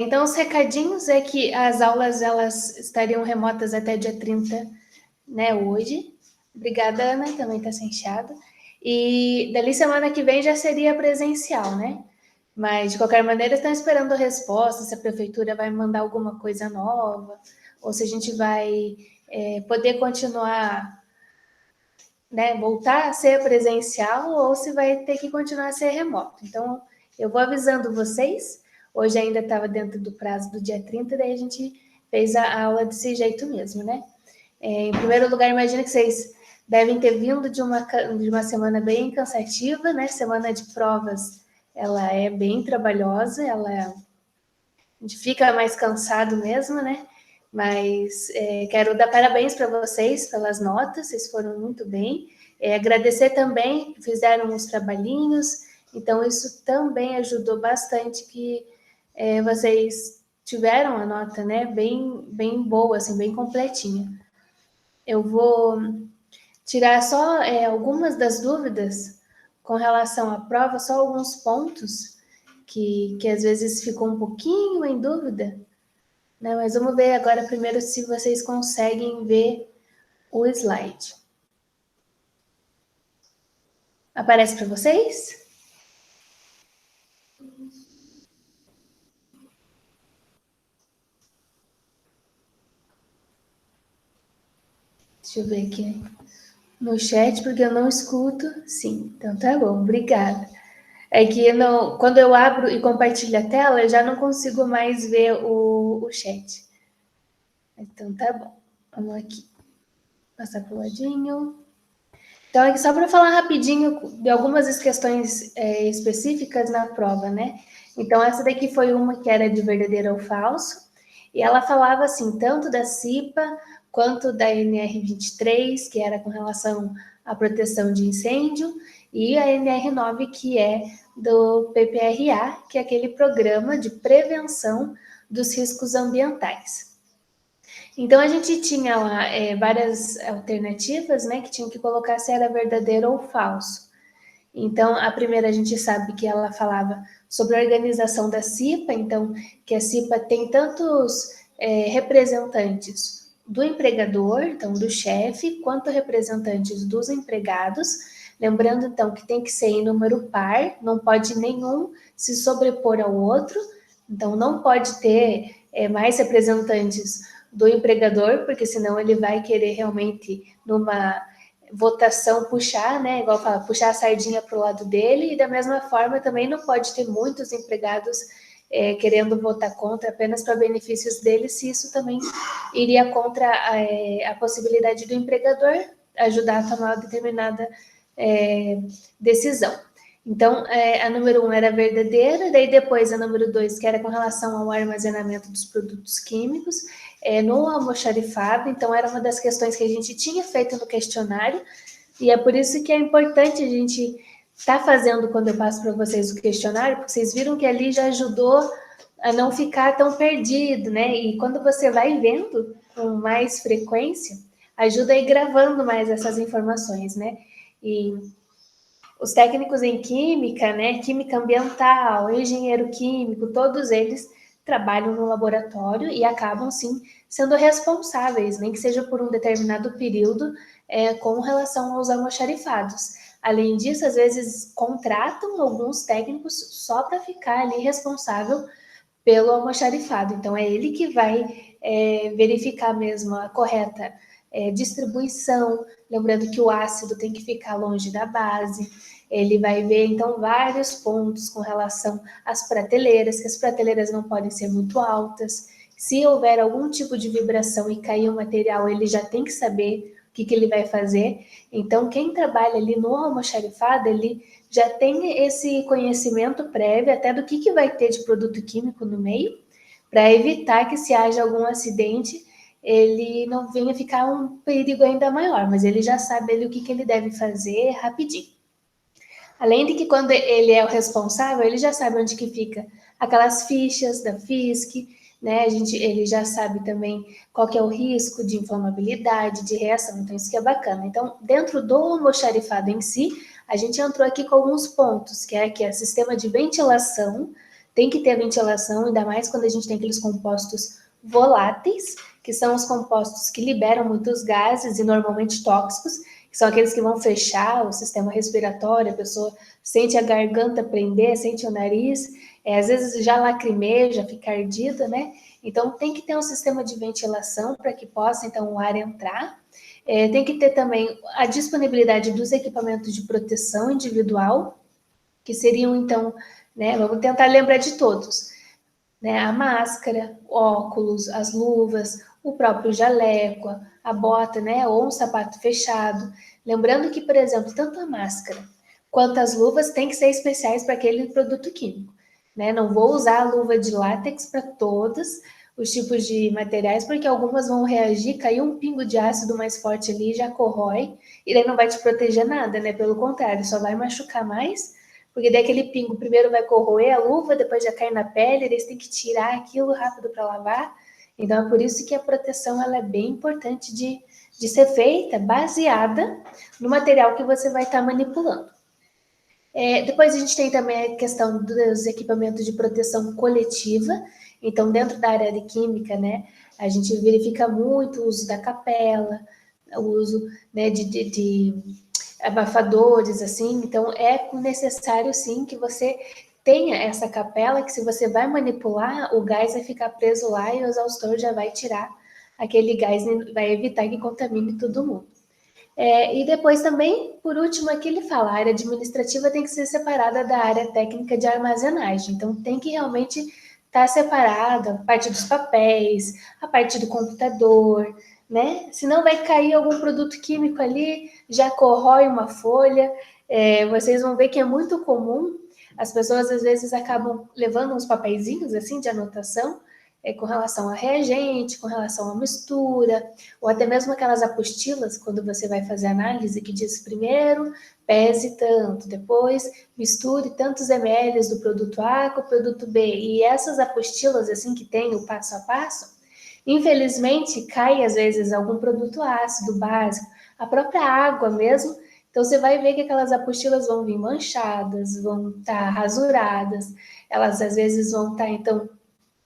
Então, os recadinhos é que as aulas elas estariam remotas até dia 30, né, hoje. Obrigada, Ana, também está sem chiado. E dali semana que vem já seria presencial, né? Mas, de qualquer maneira, estão esperando a resposta, se a prefeitura vai mandar alguma coisa nova, ou se a gente vai poder continuar, né, voltar a ser presencial, ou se vai ter que continuar a ser remoto. Então, eu vou avisando vocês. Hoje ainda estava dentro do prazo do dia 30, daí a gente fez a aula desse jeito mesmo, né? Em primeiro lugar, imagino que vocês devem ter vindo de uma semana bem cansativa, né? Semana de provas, ela é bem trabalhosa, a gente fica mais cansado mesmo, né? Mas quero dar parabéns para vocês pelas notas, vocês foram muito bem. Agradecer também que fizeram os trabalhinhos, então isso também ajudou bastante que vocês tiveram a nota, né? Bem boa, assim, bem completinha. Eu vou tirar só algumas das dúvidas com relação à prova, só alguns pontos que às vezes ficou um pouquinho em dúvida, né? Mas vamos ver agora primeiro se vocês conseguem ver o slide. Aparece para vocês? Deixa eu ver aqui no chat, porque eu não escuto. Sim, então tá bom, obrigada. É que quando eu abro e compartilho a tela, eu já não consigo mais ver o chat. Então tá bom, vamos aqui. Passar para o ladinho. Então, aqui só para falar rapidinho de algumas questões específicas na prova, né? Então, essa daqui foi uma que era de verdadeiro ou falso, e ela falava assim, tanto da CIPA quanto da NR23, que era com relação à proteção de incêndio, e a NR9, que é do PPRA, que é aquele programa de prevenção dos riscos ambientais. Então a gente tinha lá várias alternativas, né, que tinham que colocar se era verdadeiro ou falso. Então a primeira a gente sabe que ela falava sobre a organização da CIPA, então que a CIPA tem tantos representantes do empregador, então do chefe, quanto representantes dos empregados. Lembrando então que tem que ser em número par, não pode nenhum se sobrepor ao outro, então não pode ter mais representantes do empregador, porque senão ele vai querer realmente, numa votação, puxar, né? Igual fala, puxar a sardinha para o lado dele, e da mesma forma também não pode ter muitos empregados querendo votar contra apenas para benefícios dele, se isso também iria contra a possibilidade do empregador ajudar a tomar uma determinada decisão. Então, a número 1 era verdadeira, daí depois a número 2, que era com relação ao armazenamento dos produtos químicos, no almoxarifado, então era uma das questões que a gente tinha feito no questionário, e é por isso que é importante a gente estar fazendo quando eu passo para vocês o questionário, porque vocês viram que ali já ajudou a não ficar tão perdido, né? E quando você vai vendo com mais frequência, ajuda a ir gravando mais essas informações, né? E os técnicos em química, né, química ambiental, engenheiro químico, todos eles trabalham no laboratório e acabam, sim, sendo responsáveis, nem que seja por um determinado período, com relação aos almoxarifados. Além disso, às vezes contratam alguns técnicos só para ficar ali responsável pelo almoxarifado. Então, é ele que vai verificar mesmo a correta distribuição, lembrando que o ácido tem que ficar longe da base. Ele vai ver, então, vários pontos com relação às prateleiras, que as prateleiras não podem ser muito altas. Se houver algum tipo de vibração e cair o material, ele já tem que saber o que ele vai fazer. Então, quem trabalha ali no almoxarifado, ele já tem esse conhecimento prévio até do que vai ter de produto químico no meio, para evitar que, se haja algum acidente, ele não venha ficar um perigo ainda maior, mas ele já sabe ali o que ele deve fazer rapidinho. Além de que, quando ele é o responsável, ele já sabe onde que fica aquelas fichas da FISC, né? Ele já sabe também qual que é o risco de inflamabilidade, de reação, então isso que é bacana. Então, dentro do almoxarifado em si, a gente entrou aqui com alguns pontos, que é sistema de ventilação, tem que ter ventilação, ainda mais quando a gente tem aqueles compostos voláteis, que são os compostos que liberam muitos gases e normalmente tóxicos, que são aqueles que vão fechar o sistema respiratório, a pessoa sente a garganta prender, sente o nariz, às vezes já lacrimeja, fica ardida, né? Então tem que ter um sistema de ventilação para que possa então o ar entrar. Tem que ter também a disponibilidade dos equipamentos de proteção individual, que seriam então, né, vamos tentar lembrar de todos, né, a máscara, óculos, as luvas, o próprio jaleco, a bota, né, ou um sapato fechado. Lembrando que, por exemplo, tanto a máscara quanto as luvas têm que ser especiais para aquele produto químico, né? Não vou usar a luva de látex para todos os tipos de materiais, porque algumas vão reagir, cair um pingo de ácido mais forte ali, já corrói, e daí não vai te proteger nada, né? Pelo contrário, só vai machucar mais, porque daí aquele pingo primeiro vai corroer a luva, depois já cai na pele, eles têm que tirar aquilo rápido para lavar. Então é por isso que a proteção ela é bem importante de ser feita, baseada no material que você vai estar manipulando. Depois a gente tem também a questão dos equipamentos de proteção coletiva. Então, dentro da área de química, né, a gente verifica muito o uso da capela, o uso, né, de abafadores, assim. Então, é necessário, sim, que você tenha essa capela, que se você vai manipular, o gás vai ficar preso lá e o exaustor já vai tirar aquele gás, vai evitar que contamine todo mundo. E depois também, por último, aqui ele fala, a área administrativa tem que ser separada da área técnica de armazenagem. Então, tem que realmente estar separada a parte dos papéis, a parte do computador, né? Senão vai cair algum produto químico ali, já corrói uma folha. Vocês vão ver que é muito comum, as pessoas às vezes acabam levando uns papeizinhos assim de anotação, com relação a reagente, com relação à mistura, ou até mesmo aquelas apostilas, quando você vai fazer análise, que diz primeiro, pese tanto, depois misture tantos ml do produto A com o produto B. E essas apostilas, assim, que tem o passo a passo, infelizmente, cai às vezes algum produto ácido, básico, a própria água mesmo. Então, você vai ver que aquelas apostilas vão vir manchadas, vão estar rasuradas, elas às vezes vão estar, então,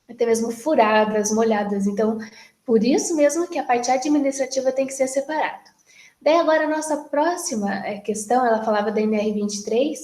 até mesmo furadas, molhadas. Então, por isso mesmo que a parte administrativa tem que ser separada. Daí agora a nossa próxima questão, ela falava da NR23,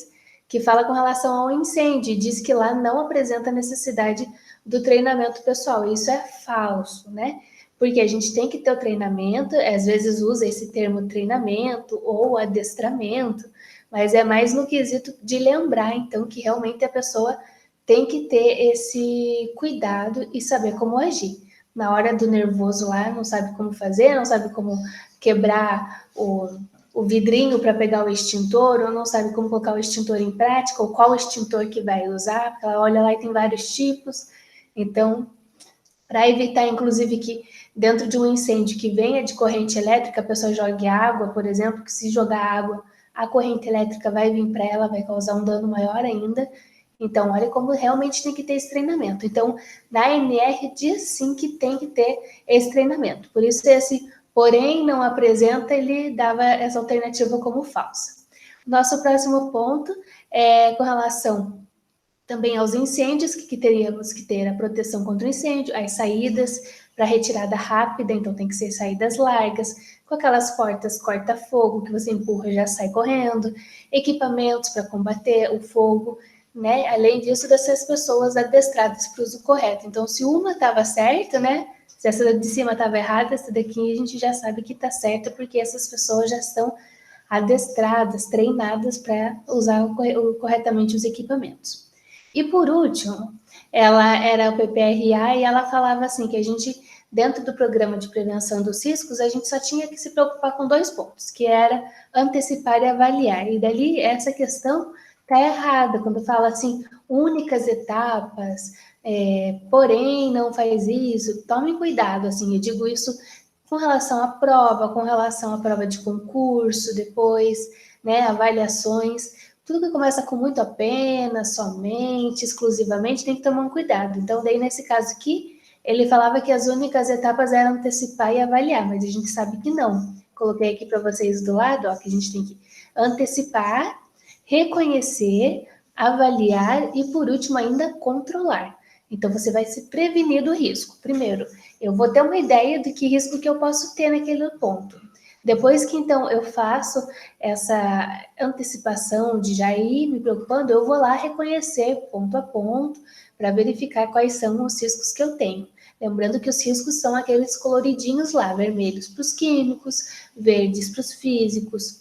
que fala com relação ao incêndio, e diz que lá não apresenta necessidade do treinamento pessoal. Isso é falso, né? Porque a gente tem que ter o treinamento, às vezes usa esse termo treinamento ou adestramento, mas é mais no quesito de lembrar, então, que realmente a pessoa tem que ter esse cuidado e saber como agir. Na hora do nervoso lá, não sabe como fazer, não sabe como quebrar o vidrinho para pegar o extintor, ou não sabe como colocar o extintor em prática, ou qual extintor que vai usar, porque ela olha lá e tem vários tipos. Então, para evitar, inclusive, que dentro de um incêndio que venha de corrente elétrica, a pessoa jogue água, por exemplo, que se jogar água, a corrente elétrica vai vir para ela, vai causar um dano maior ainda. Então, olha como realmente tem que ter esse treinamento. Então, na ANR diz sim que tem que ter esse treinamento. Por isso, esse porém não apresenta, ele dava essa alternativa como falsa. Nosso próximo ponto é com relação também aos incêndios, que teríamos que ter a proteção contra o incêndio, as saídas para retirada rápida, então tem que ser saídas largas, com aquelas portas corta-fogo que você empurra e já sai correndo, equipamentos para combater o fogo, né? Além disso, dessas pessoas adestradas para o uso correto. Então, se uma estava certa, né? Se essa de cima estava errada, essa daqui a gente já sabe que está certa, porque essas pessoas já estão adestradas, treinadas para usar corretamente os equipamentos. E por último, ela era o PPRA e ela falava assim que a gente, dentro do programa de prevenção dos riscos, a gente só tinha que se preocupar com 2 pontos, que era antecipar e avaliar. E dali essa questão está errada, quando fala assim, únicas etapas, porém não faz isso, tome cuidado, assim, eu digo isso com relação à prova, com relação à prova de concurso, depois, né, avaliações, tudo que começa com muito apenas, somente, exclusivamente, tem que tomar um cuidado. Então, daí nesse caso aqui, ele falava que as únicas etapas eram antecipar e avaliar, mas a gente sabe que não. Coloquei aqui para vocês do lado, ó, que a gente tem que antecipar, reconhecer, avaliar e, por último, ainda controlar. Então, você vai se prevenir do risco. Primeiro, eu vou ter uma ideia de que risco que eu posso ter naquele ponto. Depois que, então, eu faço essa antecipação de já ir me preocupando, eu vou lá reconhecer ponto a ponto para verificar quais são os riscos que eu tenho. Lembrando que os riscos são aqueles coloridinhos lá, vermelhos para os químicos, verdes para os físicos,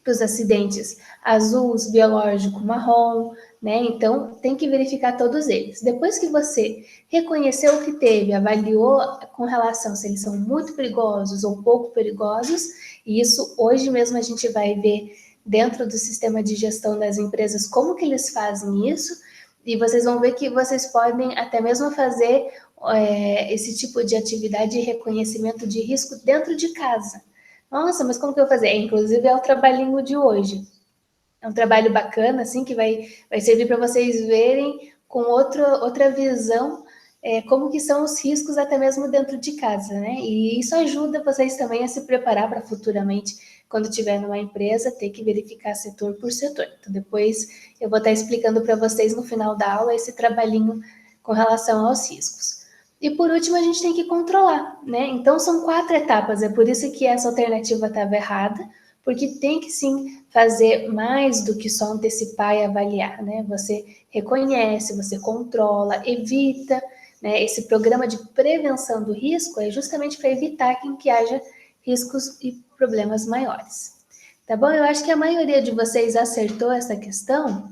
para os acidentes azuis, biológico, marrom, né? Então, tem que verificar todos eles. Depois que você reconheceu o que teve, avaliou com relação se eles são muito perigosos ou pouco perigosos, e isso hoje mesmo a gente vai ver dentro do sistema de gestão das empresas como que eles fazem isso, e vocês vão ver que vocês podem até mesmo fazer esse tipo de atividade de reconhecimento de risco dentro de casa. Nossa, mas como que eu vou fazer? Inclusive é o trabalhinho de hoje. É um trabalho bacana, assim, que vai servir para vocês verem com outra visão como que são os riscos até mesmo dentro de casa, né? E isso ajuda vocês também a se preparar para futuramente, quando estiver numa empresa, ter que verificar setor por setor. Então, depois eu vou estar explicando para vocês no final da aula esse trabalhinho com relação aos riscos. E por último, a gente tem que controlar, né? Então, são 4 etapas, é por isso que essa alternativa estava errada, porque tem que sim fazer mais do que só antecipar e avaliar, né? Você reconhece, você controla, evita, né? Esse programa de prevenção do risco é justamente para evitar que haja riscos e problemas maiores. Tá bom? Eu acho que a maioria de vocês acertou essa questão,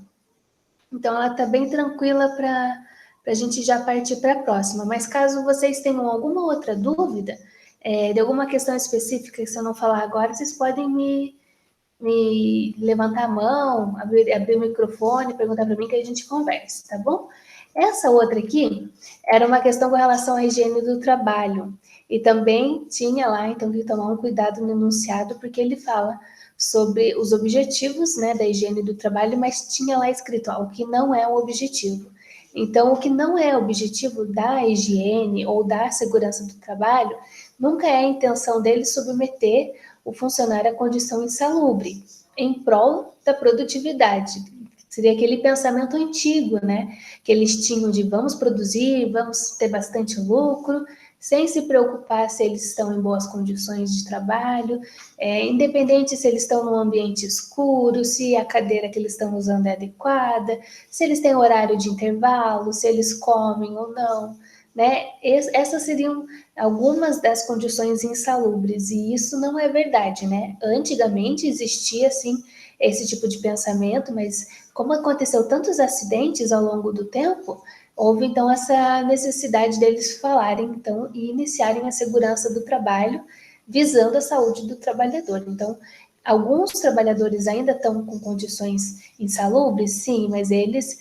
então ela está bem tranquila para a gente já partir para a próxima. Mas caso vocês tenham alguma outra dúvida, de alguma questão específica que se eu não falar agora, vocês podem me levantar a mão, abrir o microfone, perguntar para mim que a gente conversa, tá bom? Essa outra aqui era uma questão com relação à higiene do trabalho. E também tinha lá, então, que tomar um cuidado no enunciado, porque ele fala sobre os objetivos, né, da higiene do trabalho, mas tinha lá escrito, ó, o que não é o objetivo. Então, o que não é objetivo da higiene ou da segurança do trabalho, nunca é a intenção dele submeter o funcionário à condição insalubre, em prol da produtividade. Seria aquele pensamento antigo, né? Que eles tinham de vamos produzir, vamos ter bastante lucro, sem se preocupar se eles estão em boas condições de trabalho, independente se eles estão num ambiente escuro, se a cadeira que eles estão usando é adequada, se eles têm horário de intervalo, se eles comem ou não, né? Essas seriam algumas das condições insalubres, e isso não é verdade, né? Antigamente existia, assim, esse tipo de pensamento, mas como aconteceu tantos acidentes ao longo do tempo, houve então essa necessidade deles falarem então e iniciarem a segurança do trabalho visando a saúde do trabalhador. Então, alguns trabalhadores ainda estão com condições insalubres, sim, mas eles,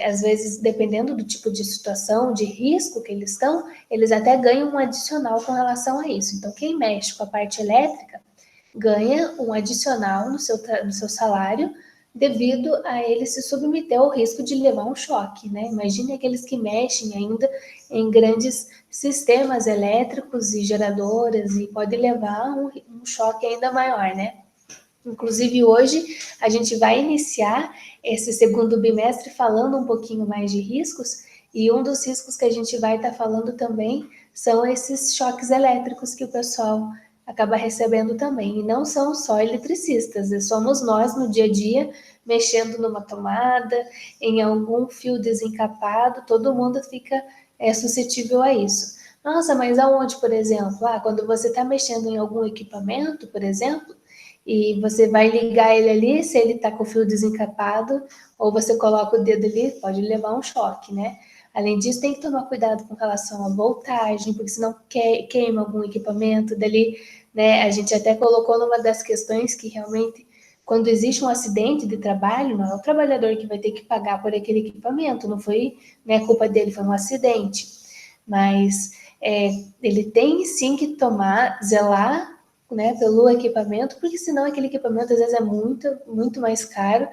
às vezes, dependendo do tipo de situação, de risco que eles estão, eles até ganham um adicional com relação a isso. Então, quem mexe com a parte elétrica ganha um adicional no seu salário devido a ele se submeter ao risco de levar um choque, né? Imagine aqueles que mexem ainda em grandes sistemas elétricos e geradoras e pode levar um choque ainda maior, né? Inclusive, hoje a gente vai iniciar esse segundo bimestre falando um pouquinho mais de riscos, e um dos riscos que a gente vai estar falando também são esses choques elétricos que o pessoal acaba recebendo também. E não são só eletricistas, somos nós no dia a dia, mexendo numa tomada, em algum fio desencapado, todo mundo fica suscetível a isso. Nossa, mas aonde, por exemplo? Quando você está mexendo em algum equipamento, por exemplo, e você vai ligar ele ali, se ele está com o fio desencapado, ou você coloca o dedo ali, pode levar um choque, né? Além disso, tem que tomar cuidado com relação à voltagem, porque senão queima algum equipamento dali, né? A gente até colocou numa das questões que realmente, quando existe um acidente de trabalho, não é o trabalhador que vai ter que pagar por aquele equipamento, não foi, né, culpa dele, foi um acidente. Mas ele tem sim que zelar, né, pelo equipamento, porque senão aquele equipamento às vezes é muito mais caro,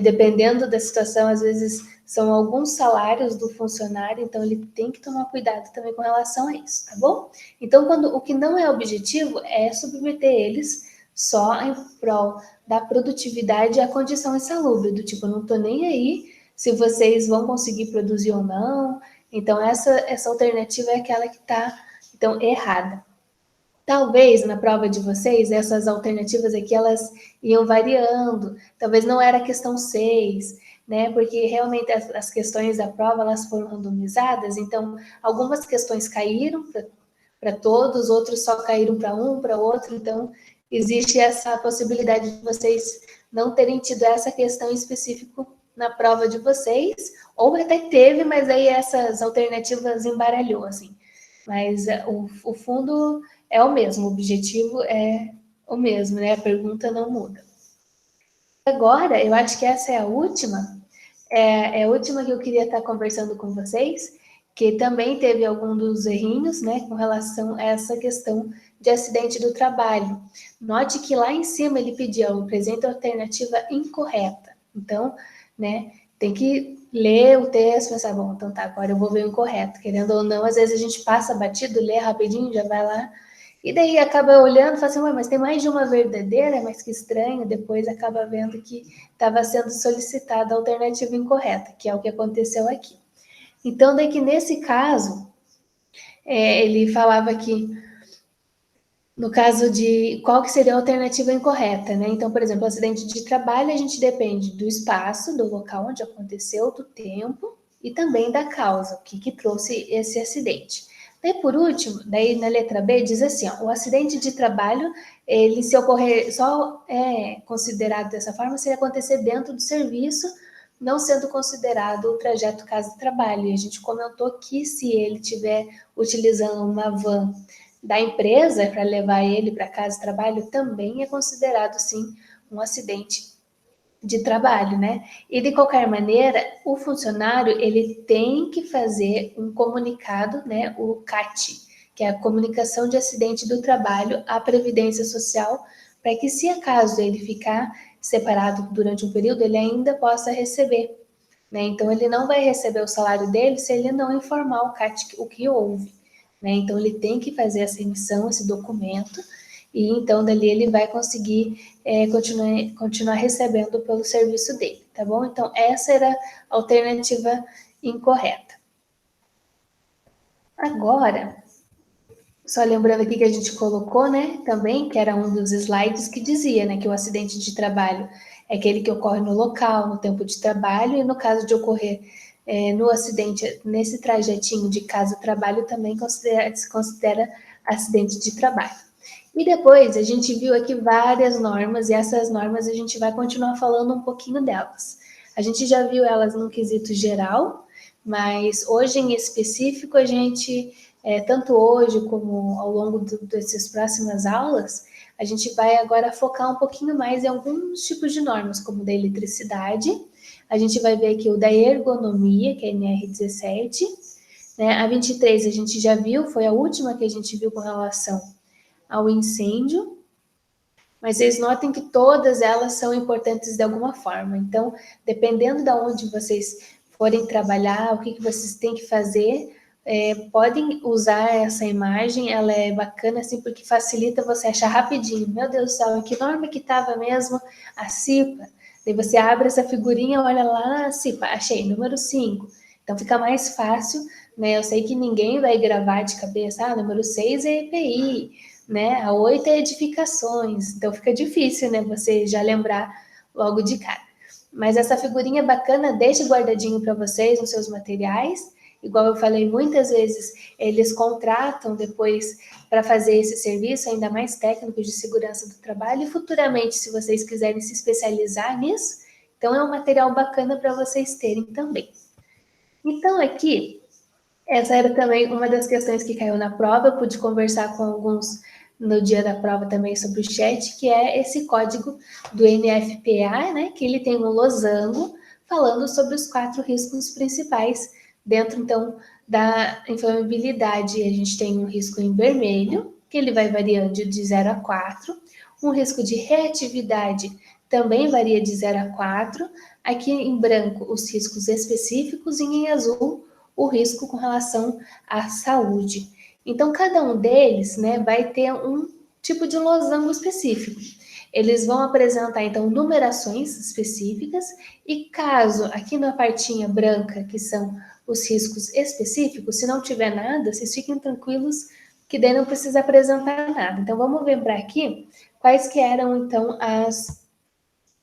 dependendo da situação, às vezes são alguns salários do funcionário, então ele tem que tomar cuidado também com relação a isso, tá bom? Então, o que não é objetivo é submeter eles só em prol da produtividade e a condição insalubre, do tipo, eu não estou nem aí se vocês vão conseguir produzir ou não. Então, essa alternativa é aquela que está, então, errada. Talvez na prova de vocês, essas alternativas aqui, elas iam variando. Talvez não era a questão 6, né? Porque realmente as questões da prova, elas foram randomizadas. Então, algumas questões caíram para todos, outros só caíram para um, para outro. Então, existe essa possibilidade de vocês não terem tido essa questão específica na prova de vocês, ou até teve, mas aí essas alternativas embaralhou, assim. Mas o fundo é o mesmo, o objetivo é o mesmo, né? A pergunta não muda. Agora, eu acho que essa é a última, é a última que eu queria estar conversando com vocês, que também teve algum dos errinhos, né, com relação a essa questão de acidente do trabalho. Note que lá em cima ele pediu, apresenta a alternativa incorreta. Então, né, tem que ler o texto e pensar, bom, então tá, agora eu vou ver o incorreto. Querendo ou não, às vezes a gente passa batido, lê rapidinho, já vai lá, e daí acaba olhando e fala assim, ué, mas tem mais de uma verdadeira, mas que estranho, depois acaba vendo que estava sendo solicitada a alternativa incorreta, que é o que aconteceu aqui. Então, daí que nesse caso, ele falava que, no caso de qual que seria a alternativa incorreta, né? Então, por exemplo, acidente de trabalho, a gente depende do espaço, do local onde aconteceu, do tempo e também da causa, o que trouxe esse acidente. Daí, por último, daí na letra B diz assim, ó, o acidente de trabalho, ele se ocorrer, só é considerado dessa forma se ele acontecer dentro do serviço, não sendo considerado o trajeto casa-trabalho. E a gente comentou que se ele estiver utilizando uma van da empresa para levar ele para casa de trabalho, também é considerado, sim, um acidente de trabalho, né? E de qualquer maneira, o funcionário ele tem que fazer um comunicado, né? O CAT, que é a comunicação de acidente do trabalho à Previdência Social, para que se acaso ele ficar separado durante um período, ele ainda possa receber, né? Então ele não vai receber o salário dele se ele não informar o CAT o que houve, né? Então ele tem que fazer essa emissão, esse documento, e então dali ele vai conseguir continuar recebendo pelo serviço dele, tá bom? Então essa era a alternativa incorreta. Agora, só lembrando aqui que a gente colocou, né, também, que era um dos slides que dizia, né, que o acidente de trabalho é aquele que ocorre no local, no tempo de trabalho, e no caso de ocorrer no acidente, nesse trajetinho de casa-trabalho, também se considera acidente de trabalho. E depois a gente viu aqui várias normas, e essas normas a gente vai continuar falando um pouquinho delas. A gente já viu elas num quesito geral, mas hoje em específico a gente, tanto hoje como ao longo dessas próximas aulas, a gente vai agora focar um pouquinho mais em alguns tipos de normas, como da eletricidade. A gente vai ver aqui o da ergonomia, que é a NR17, né? A 23 a gente já viu, foi a última que a gente viu com relação ao incêndio, mas vocês notem que todas elas são importantes de alguma forma. Então, dependendo de onde vocês forem trabalhar, o que vocês têm que fazer, podem usar essa imagem, ela é bacana assim, porque facilita você achar rapidinho. Meu Deus do céu, que norma que estava mesmo? A CIPA. Daí você abre essa figurinha, olha lá, CIPA, achei, número 5. Então fica mais fácil, né? Eu sei que ninguém vai gravar de cabeça, número 6 é EPI, né? A 8 é edificações, então fica difícil, né? Você já lembrar logo de cara. Mas essa figurinha bacana, deixe guardadinho para vocês nos seus materiais. Igual eu falei, muitas vezes eles contratam depois para fazer esse serviço, ainda mais técnico de segurança do trabalho, e futuramente, se vocês quiserem se especializar nisso, então é um material bacana para vocês terem também. Então, aqui, essa era também uma das questões que caiu na prova, eu pude conversar com alguns no dia da prova também sobre o chat, que é esse código do NFPA, né, que ele tem um losango falando sobre os 4 riscos principais dentro, então, da inflamabilidade. A gente tem um risco em vermelho, que ele vai variando de 0 a 4, um risco de reatividade também varia de 0 a 4, aqui em branco os riscos específicos e em azul o risco com relação à saúde. Então, cada um deles, né, vai ter um tipo de losango específico. eles vão apresentar, então, numerações específicas e caso, aqui na partinha branca, que são os riscos específicos, se não tiver nada, vocês fiquem tranquilos que daí não precisa apresentar nada. Então, vamos lembrar aqui quais que eram, então, as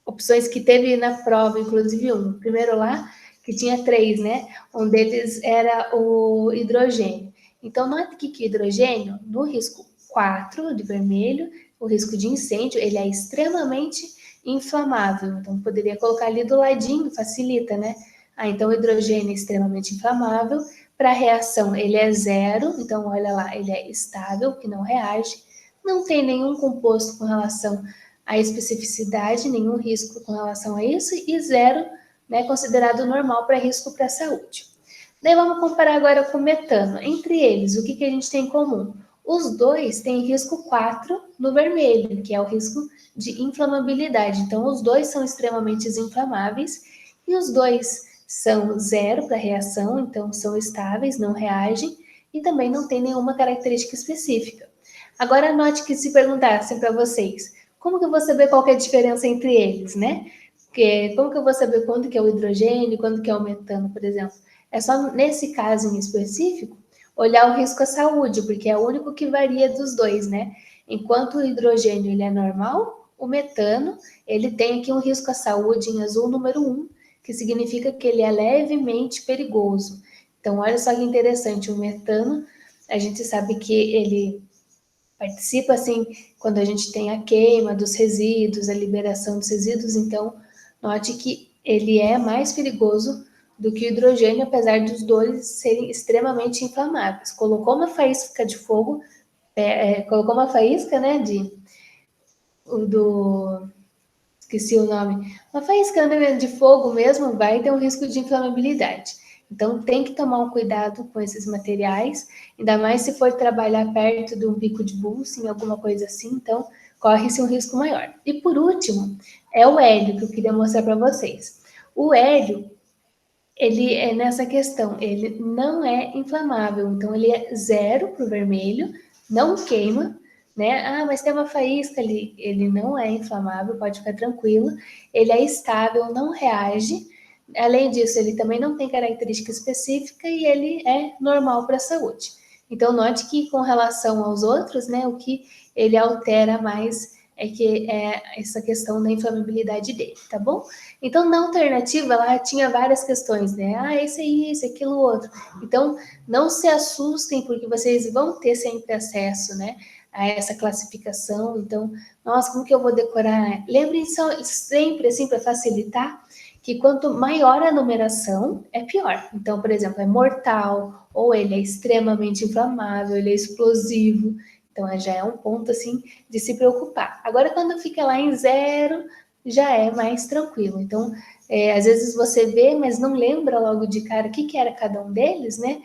opções que teve na prova, inclusive um. Primeiro lá, que tinha 3, né? Um deles era o hidrogênio. Então, note que o hidrogênio, no risco 4 de vermelho, o risco de incêndio, ele é extremamente inflamável. Então, poderia colocar ali do ladinho, facilita, né? Então, o hidrogênio é extremamente inflamável. Para a reação, ele é 0. Então, olha lá, ele é estável, que não reage. Não tem nenhum composto com relação à especificidade, nenhum risco com relação a isso. E 0, né, considerado normal para risco para a saúde. Daí vamos comparar agora com o metano. Entre eles, o que a gente tem em comum? Os dois têm risco 4 no vermelho, que é o risco de inflamabilidade. Então, os dois são extremamente inflamáveis e os dois são 0 para reação, então são estáveis, não reagem e também não tem nenhuma característica específica. Agora, note que se perguntassem para vocês, como que eu vou saber qual que é a diferença entre eles, né? Como que eu vou saber quando que é o hidrogênio, quando que é o metano, por exemplo? É só nesse caso em específico olhar o risco à saúde, porque é o único que varia dos dois, né? Enquanto o hidrogênio ele é normal, o metano ele tem aqui um risco à saúde em azul número 1, que significa que ele é levemente perigoso. Então, olha só que interessante, o metano, a gente sabe que ele participa, assim, quando a gente tem a queima dos resíduos, a liberação dos resíduos, então, note que ele é mais perigoso do que o hidrogênio, apesar dos dois serem extremamente inflamáveis. Colocou uma faísca de fogo, colocou uma faísca, né, esqueci o nome, uma faísca de fogo mesmo vai ter um risco de inflamabilidade. Então, tem que tomar um cuidado com esses materiais, ainda mais se for trabalhar perto de um bico de Bunsen, alguma coisa assim, então corre-se um risco maior. E por último, é o hélio que eu queria mostrar para vocês. O hélio, ele é nessa questão, ele não é inflamável, então ele é 0 para o vermelho, não queima, né? Ah, mas tem uma faísca ali, ele não é inflamável, pode ficar tranquilo, ele é estável, não reage, além disso, ele também não tem característica específica e ele é normal para a saúde. Então, note que com relação aos outros, né, o que ele altera mais é que é essa questão da inflamabilidade dele, tá bom? Então, na alternativa, ela tinha várias questões, né? Ah, esse aí, esse, aquilo, outro. Então, não se assustem, porque vocês vão ter sempre acesso, né, a essa classificação. Então, nossa, como que eu vou decorar? Lembrem sempre, assim, para facilitar, que quanto maior a numeração, é pior. Então, por exemplo, é mortal, ou ele é extremamente inflamável, ele é explosivo. Então, já é um ponto, assim, de se preocupar. Agora, quando fica lá em 0, já é mais tranquilo. Então, às vezes você vê, mas não lembra logo de cara o que era cada um deles, né?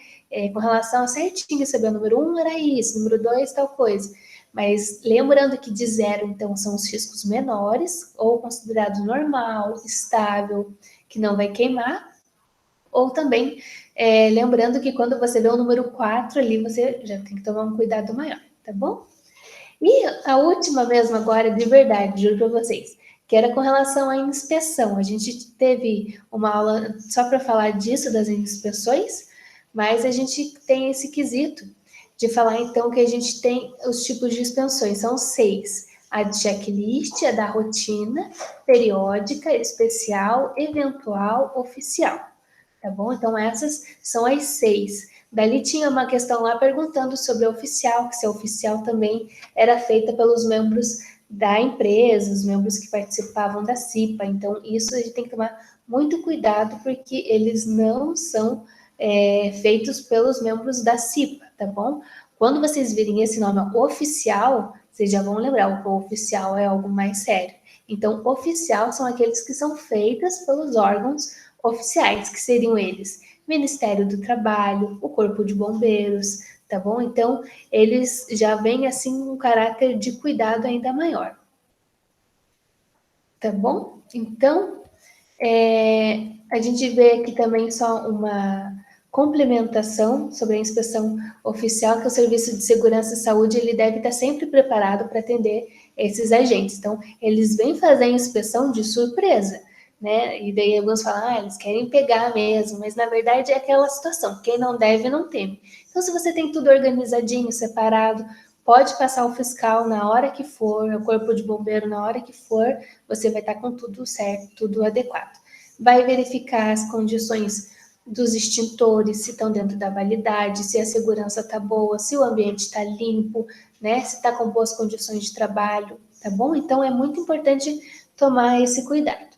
Com relação a certinho, saber o número 1 era isso, número 2 tal coisa. Mas lembrando que de 0, então, são os riscos menores, ou considerado normal, estável, que não vai queimar, ou também lembrando que quando você vê o número 4 ali, você já tem que tomar um cuidado maior, tá bom? E a última mesmo agora, de verdade, juro para vocês, que era com relação à inspeção. A gente teve uma aula só para falar disso, das inspeções, mas a gente tem esse quesito de falar, então, que a gente tem os tipos de inspeções, são 6. A de checklist, a da rotina, periódica, especial, eventual, oficial. Tá bom? Então, essas são as 6. Dali tinha uma questão lá perguntando sobre a oficial, que se a oficial também era feita pelos membros da empresa, os membros que participavam da CIPA. Então, isso a gente tem que tomar muito cuidado, porque eles não são feitos pelos membros da CIPA, tá bom? Quando vocês virem esse nome oficial, vocês já vão lembrar, o oficial é algo mais sério. Então, oficial são aqueles que são feitas pelos órgãos oficiais, que seriam eles: Ministério do Trabalho, o Corpo de Bombeiros, tá bom? Então, eles já vêm assim um caráter de cuidado ainda maior. Tá bom? Então, a gente vê aqui também só uma complementação sobre a inspeção oficial, que o Serviço de Segurança e Saúde ele deve estar sempre preparado para atender esses agentes. Então, eles vêm fazer a inspeção de surpresa, né? E daí alguns falam, eles querem pegar mesmo, mas na verdade é aquela situação, quem não deve não teme. Então, se você tem tudo organizadinho, separado, pode passar o fiscal na hora que for, o corpo de bombeiro na hora que for, você vai estar com tudo certo, tudo adequado. Vai verificar as condições dos extintores, se estão dentro da validade, se a segurança está boa, se o ambiente está limpo, né? Se está com boas condições de trabalho, tá bom? Então, é muito importante tomar esse cuidado.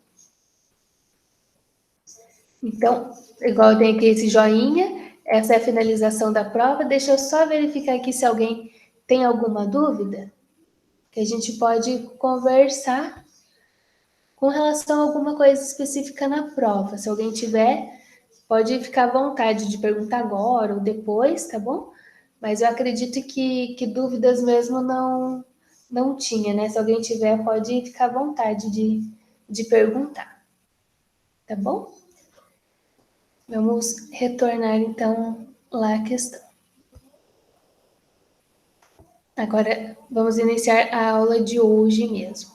Então, igual tem aqui esse joinha, essa é a finalização da prova. Deixa eu só verificar aqui se alguém tem alguma dúvida, que a gente pode conversar com relação a alguma coisa específica na prova. Se alguém tiver, pode ficar à vontade de perguntar agora ou depois, tá bom? Mas eu acredito que dúvidas mesmo não tinha, né? Se alguém tiver, pode ficar à vontade de perguntar, tá bom? Vamos retornar então lá a questão. Agora vamos iniciar a aula de hoje mesmo.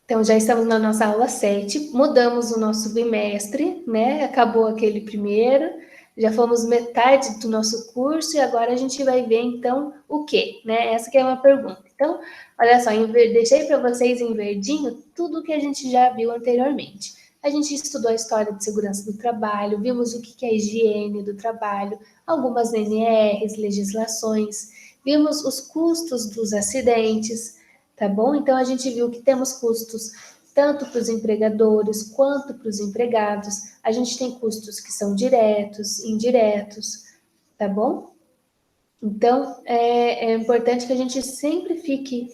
Então, já estamos na nossa aula 7, mudamos o nosso bimestre, né? Acabou aquele primeiro, já fomos metade do nosso curso e agora a gente vai ver, então, o quê? Né? Essa que é uma pergunta. Então, olha só, deixei para vocês em verdinho tudo que a gente já viu anteriormente. A gente estudou a história de segurança do trabalho, vimos o que é higiene do trabalho, algumas NRs, legislações, vimos os custos dos acidentes, tá bom? Então, a gente viu que temos custos tanto para os empregadores quanto para os empregados. A gente tem custos que são diretos, indiretos, tá bom? Então, é importante que a gente sempre fique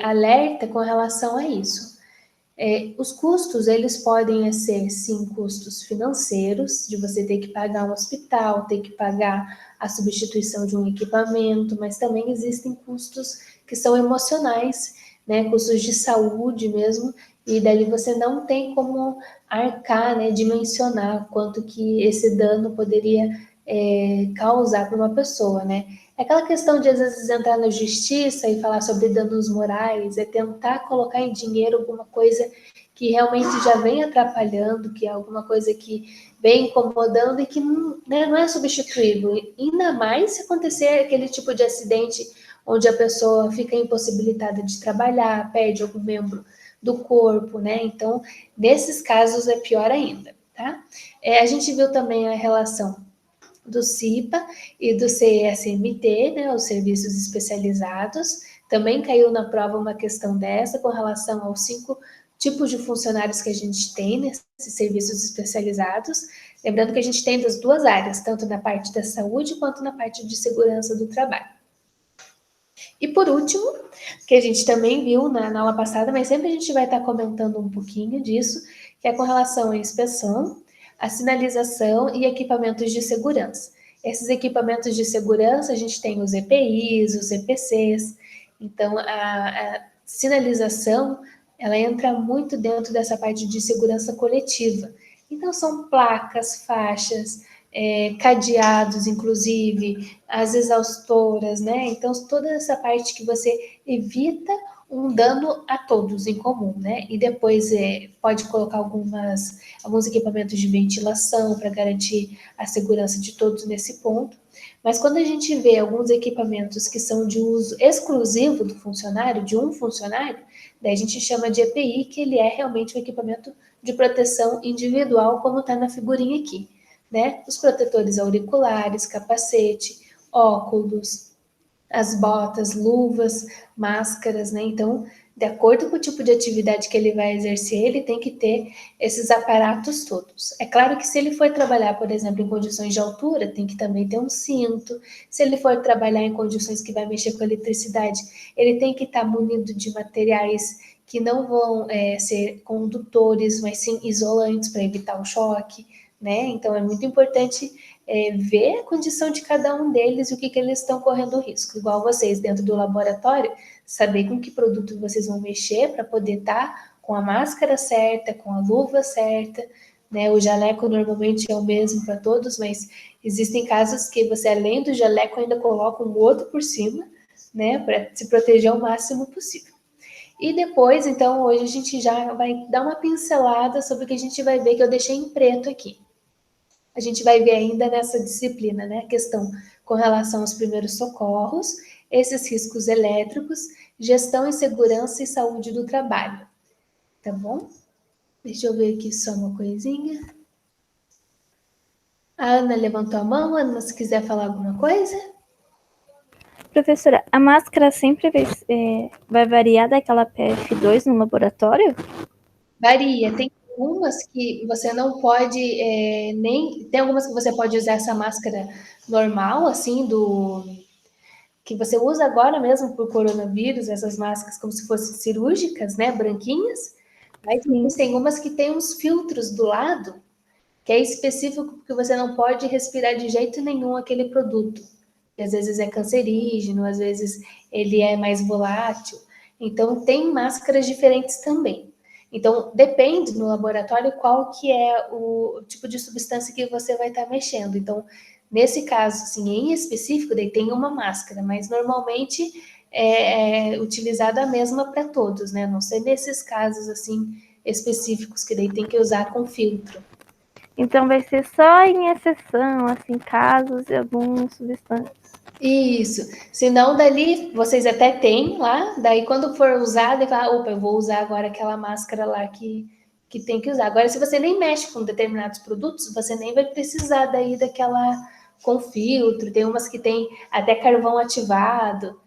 alerta com relação a isso. Os custos, eles podem ser, sim, custos financeiros, de você ter que pagar um hospital, ter que pagar a substituição de um equipamento, mas também existem custos que são emocionais, né, custos de saúde mesmo, e daí você não tem como arcar, né, dimensionar quanto que esse dano poderia causar para uma pessoa, né. É aquela questão de, às vezes, entrar na justiça e falar sobre danos morais, é tentar colocar em dinheiro alguma coisa que realmente já vem atrapalhando, que é alguma coisa que vem incomodando e que não é substituível. Ainda mais se acontecer aquele tipo de acidente onde a pessoa fica impossibilitada de trabalhar, perde algum membro do corpo, né? Então, nesses casos é pior ainda, tá? A gente viu também a relação do CIPA e do CSMT, né, os serviços especializados. Também caiu na prova uma questão dessa com relação aos 5 tipos de funcionários que a gente tem nesses serviços especializados. Lembrando que a gente tem das duas áreas, tanto na parte da saúde quanto na parte de segurança do trabalho. E por último, que a gente também viu na aula passada, mas sempre a gente vai estar comentando um pouquinho disso, que é com relação à inspeção, a sinalização e equipamentos de segurança. Esses equipamentos de segurança, a gente tem os EPIs, os EPCs, então a sinalização, ela entra muito dentro dessa parte de segurança coletiva. Então são placas, faixas, cadeados, inclusive, as exaustoras, né? Então toda essa parte que você evita um dano a todos em comum, né? E depois pode colocar alguns equipamentos de ventilação para garantir a segurança de todos nesse ponto. Mas quando a gente vê alguns equipamentos que são de uso exclusivo do funcionário, de um funcionário, daí a gente chama de EPI, que ele é realmente um equipamento de proteção individual, como está na figurinha aqui, né? Os protetores auriculares, capacete, óculos, as botas, luvas, máscaras, né? Então, de acordo com o tipo de atividade que ele vai exercer, ele tem que ter esses aparatos todos. É claro que se ele for trabalhar, por exemplo, em condições de altura, tem que também ter um cinto. Se ele for trabalhar em condições que vai mexer com eletricidade, ele tem que estar munido de materiais que não vão ser condutores, mas sim isolantes para evitar o choque, né? Então, é muito importante ver a condição de cada um deles e o que eles estão correndo risco. Igual vocês dentro do laboratório, saber com que produto vocês vão mexer para poder estar com a máscara certa, com a luva certa, né? O jaleco normalmente é o mesmo para todos, mas existem casos que você, além do jaleco, ainda coloca um outro por cima, né? Para se proteger ao máximo possível. E depois, então, hoje a gente já vai dar uma pincelada sobre o que a gente vai ver, que eu deixei em preto aqui. A gente vai ver ainda nessa disciplina, né? A questão com relação aos primeiros socorros, esses riscos elétricos, gestão e segurança e saúde do trabalho. Tá bom? Deixa eu ver aqui só uma coisinha. A Ana levantou a mão. Ana, se quiser falar alguma coisa? Professora, a máscara sempre vai variar daquela PF2 no laboratório? Varia. Tem algumas que você não pode nem... Tem algumas que você pode usar essa máscara normal, assim, que você usa agora mesmo por coronavírus, essas máscaras como se fossem cirúrgicas, né, branquinhas. Mas Sim. tem umas que tem uns filtros do lado, que é específico porque você não pode respirar de jeito nenhum aquele produto. Que às vezes é cancerígeno, às vezes ele é mais volátil. Então, tem máscaras diferentes também. Então, depende no laboratório qual que é o tipo de substância que você vai estar mexendo. Então, nesse caso, assim, em específico, daí tem uma máscara, mas normalmente é utilizada a mesma para todos, né? A não ser nesses casos, assim, específicos, que daí tem que usar com filtro. Então vai ser só em exceção, assim, casos e algumas substâncias. Isso. Se não, dali vocês até têm lá, daí quando for usar, daí fala, opa, eu vou usar agora aquela máscara lá que tem que usar. Agora, se você nem mexe com determinados produtos, você nem vai precisar daí daquela com filtro. Tem umas que tem até carvão ativado.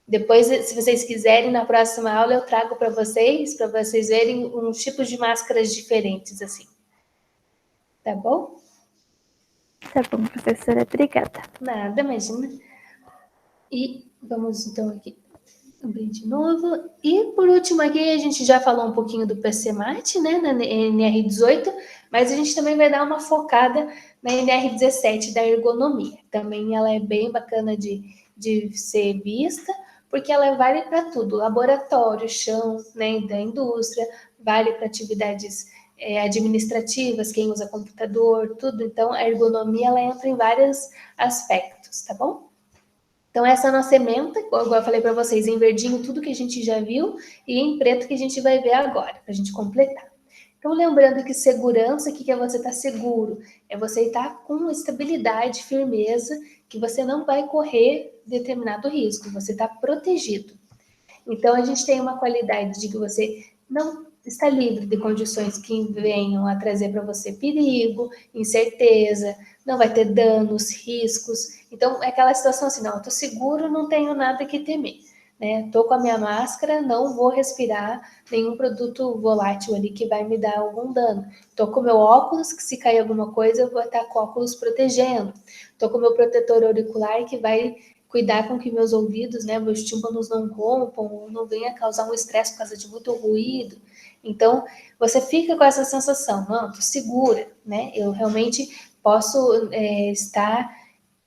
Depois, se vocês quiserem, na próxima aula eu trago para vocês verem uns tipos de máscaras diferentes, assim. Tá bom? Tá bom, professora, obrigada. Nada, imagina. E vamos então aqui abrir de novo. E por último aqui, a gente já falou um pouquinho do PCMAT, né, na NR18, mas a gente também vai dar uma focada na NR17 da ergonomia. Também ela é bem bacana de ser vista, porque ela vale para tudo, laboratório, chão, né, da indústria, vale para atividades administrativas, quem usa computador, tudo. Então, a ergonomia, ela entra em vários aspectos, tá bom? Então, essa é a nossa ementa, igual eu falei para vocês, em verdinho tudo que a gente já viu e em preto que a gente vai ver agora, para a gente completar. Então, lembrando que segurança, o que é você estar seguro? É você estar com estabilidade, firmeza, que você não vai correr determinado risco, você está protegido. Então, a gente tem uma qualidade de que você não está livre de condições que venham a trazer para você perigo, incerteza, não vai ter danos, riscos. Então, é aquela situação assim, não, eu estou seguro, não tenho nada que temer. Estou com a minha máscara, não vou respirar nenhum produto volátil ali que vai me dar algum dano. Estou com meu óculos, que se cair alguma coisa, eu vou estar com o óculos protegendo. Estou com meu protetor auricular, que vai cuidar com que meus ouvidos, né, meus tímpanos não rompam, não venha causar um estresse por causa de muito ruído. Então, você fica com essa sensação, não, estou segura, né? Eu realmente posso estar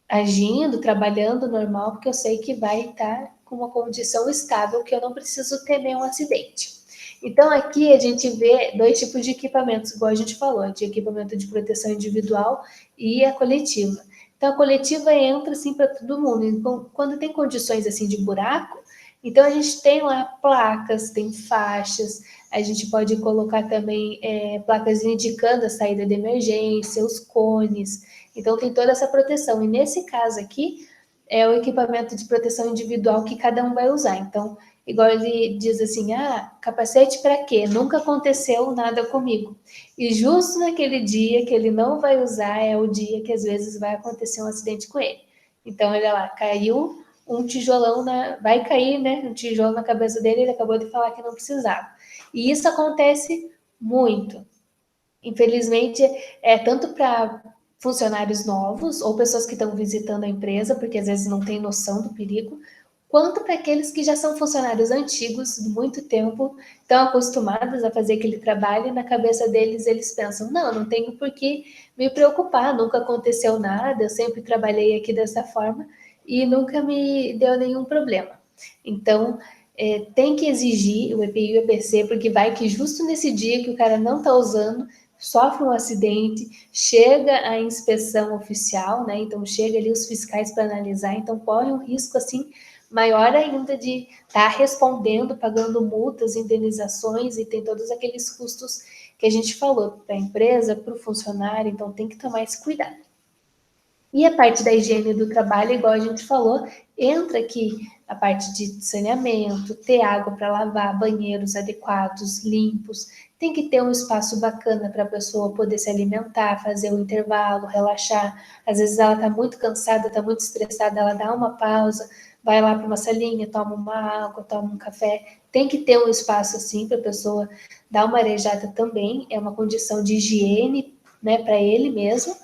agindo, trabalhando normal, porque eu sei que vai estar com uma condição estável, que eu não preciso temer um acidente. Então, aqui a gente vê dois tipos de equipamentos, igual a gente falou, de equipamento de proteção individual e a coletiva. Então, a coletiva entra, assim, para todo mundo. Então, quando tem condições, assim, de buraco, então a gente tem lá placas, tem faixas, a gente pode colocar também placas indicando a saída de emergência, os cones. Então, tem toda essa proteção. E nesse caso aqui, é o equipamento de proteção individual que cada um vai usar. Então, igual ele diz assim, capacete para quê? Nunca aconteceu nada comigo. E justo naquele dia que ele não vai usar, é o dia que às vezes vai acontecer um acidente com ele. Então, olha lá, caiu um tijolão, vai cair, né, um tijolo na cabeça dele, ele acabou de falar que não precisava. E isso acontece muito. Infelizmente, tanto para funcionários novos ou pessoas que estão visitando a empresa, porque às vezes não tem noção do perigo, quanto para aqueles que já são funcionários antigos, de muito tempo, estão acostumados a fazer aquele trabalho e na cabeça deles eles pensam, não tenho por que me preocupar, nunca aconteceu nada, eu sempre trabalhei aqui dessa forma e nunca me deu nenhum problema. Então, tem que exigir o EPI e o EPC, porque vai que justo nesse dia que o cara não está usando, sofre um acidente, chega a inspeção oficial, né? Então chega ali os fiscais para analisar, então corre um risco assim maior ainda de estar respondendo, pagando multas, indenizações e tem todos aqueles custos que a gente falou para a empresa, para o funcionário, então tem que tomar esse cuidado. E a parte da higiene do trabalho, igual a gente falou, entra aqui a parte de saneamento, ter água para lavar, banheiros adequados, limpos, tem que ter um espaço bacana para a pessoa poder se alimentar, fazer um intervalo, relaxar. Às vezes ela está muito cansada, está muito estressada, ela dá uma pausa, vai lá para uma salinha, toma uma água, toma um café. Tem que ter um espaço assim para a pessoa dar uma arejada também, é uma condição de higiene, né, para ele mesmo.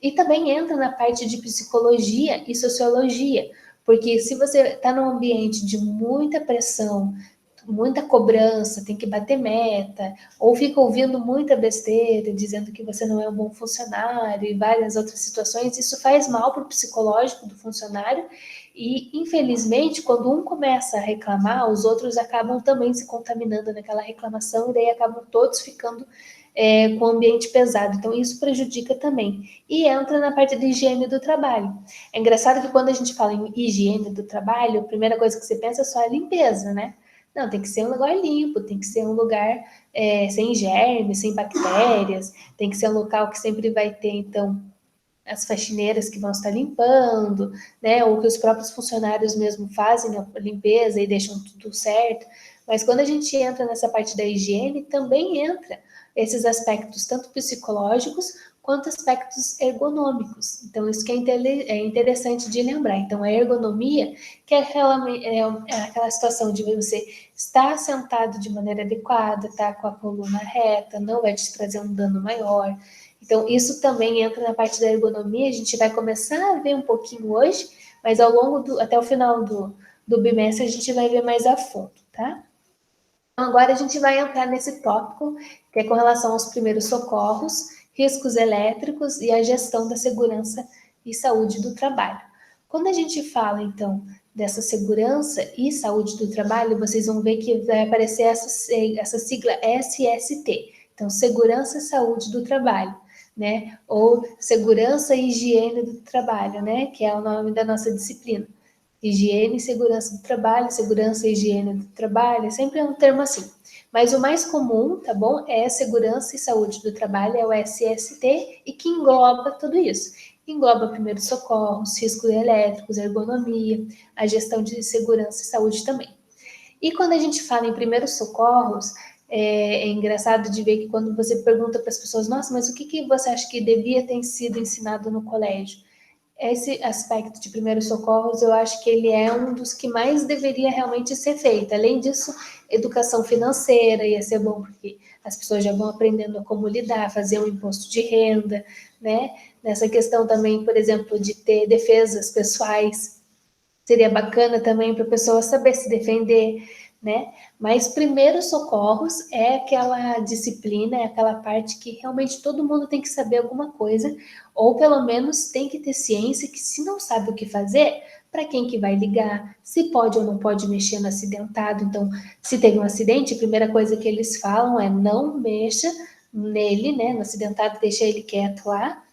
E também entra na parte de psicologia e sociologia, porque se você está num ambiente de muita pressão, muita cobrança, tem que bater meta, ou fica ouvindo muita besteira, dizendo que você não é um bom funcionário e várias outras situações, isso faz mal para o psicológico do funcionário e, infelizmente, quando um começa a reclamar, os outros acabam também se contaminando naquela reclamação e daí acabam todos ficando com ambiente pesado. Então, isso prejudica também. E entra na parte de higiene do trabalho. É engraçado que quando a gente fala em higiene do trabalho, a primeira coisa que você pensa é só a limpeza, né? Não, tem que ser um lugar limpo, tem que ser um lugar sem germes, sem bactérias, tem que ser um local que sempre vai ter, então, as faxineiras que vão estar limpando, né? Ou que os próprios funcionários mesmo fazem a limpeza e deixam tudo certo. Mas quando a gente entra nessa parte da higiene, também entra esses aspectos tanto psicológicos quanto aspectos ergonômicos. Então, isso que é interessante de lembrar. Então, a ergonomia, que é aquela situação de você estar sentado de maneira adequada, estar com a coluna reta, não vai te trazer um dano maior. Então, isso também entra na parte da ergonomia, a gente vai começar a ver um pouquinho hoje, mas ao longo até o final do bimestre a gente vai ver mais a fundo, tá? Então, agora a gente vai entrar nesse tópico, que é com relação aos primeiros socorros, riscos elétricos e a gestão da segurança e saúde do trabalho. Quando a gente fala, então, dessa segurança e saúde do trabalho, vocês vão ver que vai aparecer essa sigla SST, então, Segurança e Saúde do Trabalho, né? Ou Segurança e Higiene do Trabalho, né? Que é o nome da nossa disciplina. Higiene e segurança do trabalho, segurança e higiene do trabalho, sempre é um termo assim. Mas o mais comum, tá bom? É segurança e saúde do trabalho, é o SST, e que engloba tudo isso. Engloba primeiros socorros, riscos elétricos, ergonomia, a gestão de segurança e saúde também. E quando a gente fala em primeiros socorros, é engraçado de ver que quando você pergunta para as pessoas, nossa, mas o que você acha que devia ter sido ensinado no colégio? Esse aspecto de primeiros socorros, eu acho que ele é um dos que mais deveria realmente ser feito. Além disso, educação financeira ia ser bom, porque as pessoas já vão aprendendo a como lidar, fazer um imposto de renda, né? Nessa questão também, por exemplo, de ter defesas pessoais, seria bacana também para a pessoa saber se defender, né? Mas primeiros socorros é aquela disciplina, é aquela parte que realmente todo mundo tem que saber alguma coisa, ou pelo menos tem que ter ciência que se não sabe o que fazer, para quem que vai ligar, se pode ou não pode mexer no acidentado. Então, se teve um acidente, a primeira coisa que eles falam é não mexa nele, né, no acidentado, deixa ele quieto lá,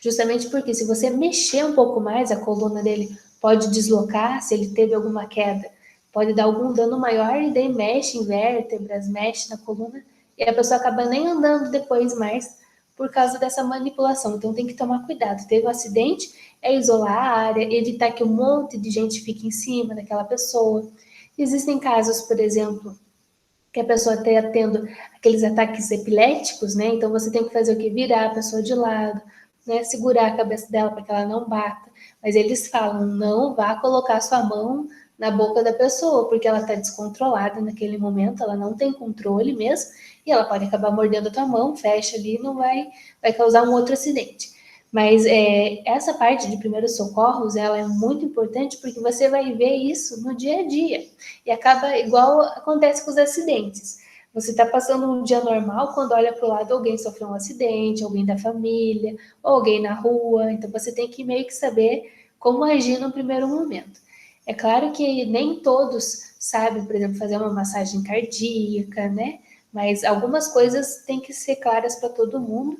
justamente porque se você mexer um pouco mais, a coluna dele pode deslocar, se ele teve alguma queda, pode dar algum dano maior e daí mexe em vértebras, mexe na coluna e a pessoa acaba nem andando depois mais por causa dessa manipulação. Então tem que tomar cuidado. Teve um acidente, é isolar a área, evitar que um monte de gente fique em cima daquela pessoa. Existem casos, por exemplo, que a pessoa está tendo aqueles ataques epiléticos, né? Então você tem que fazer o que? Virar a pessoa de lado, né? Segurar a cabeça dela para que ela não bata. Mas eles falam, não vá colocar sua mão na boca da pessoa, porque ela está descontrolada naquele momento, ela não tem controle mesmo, e ela pode acabar mordendo a tua mão, fecha ali e não vai causar um outro acidente. Mas essa parte de primeiros socorros, ela é muito importante porque você vai ver isso no dia a dia. E acaba igual acontece com os acidentes. Você está passando um dia normal, quando olha para o lado, alguém sofreu um acidente, alguém da família, ou alguém na rua. Então, você tem que meio que saber como agir no primeiro momento. É claro que nem todos sabem, por exemplo, fazer uma massagem cardíaca, né? Mas algumas coisas têm que ser claras para todo mundo.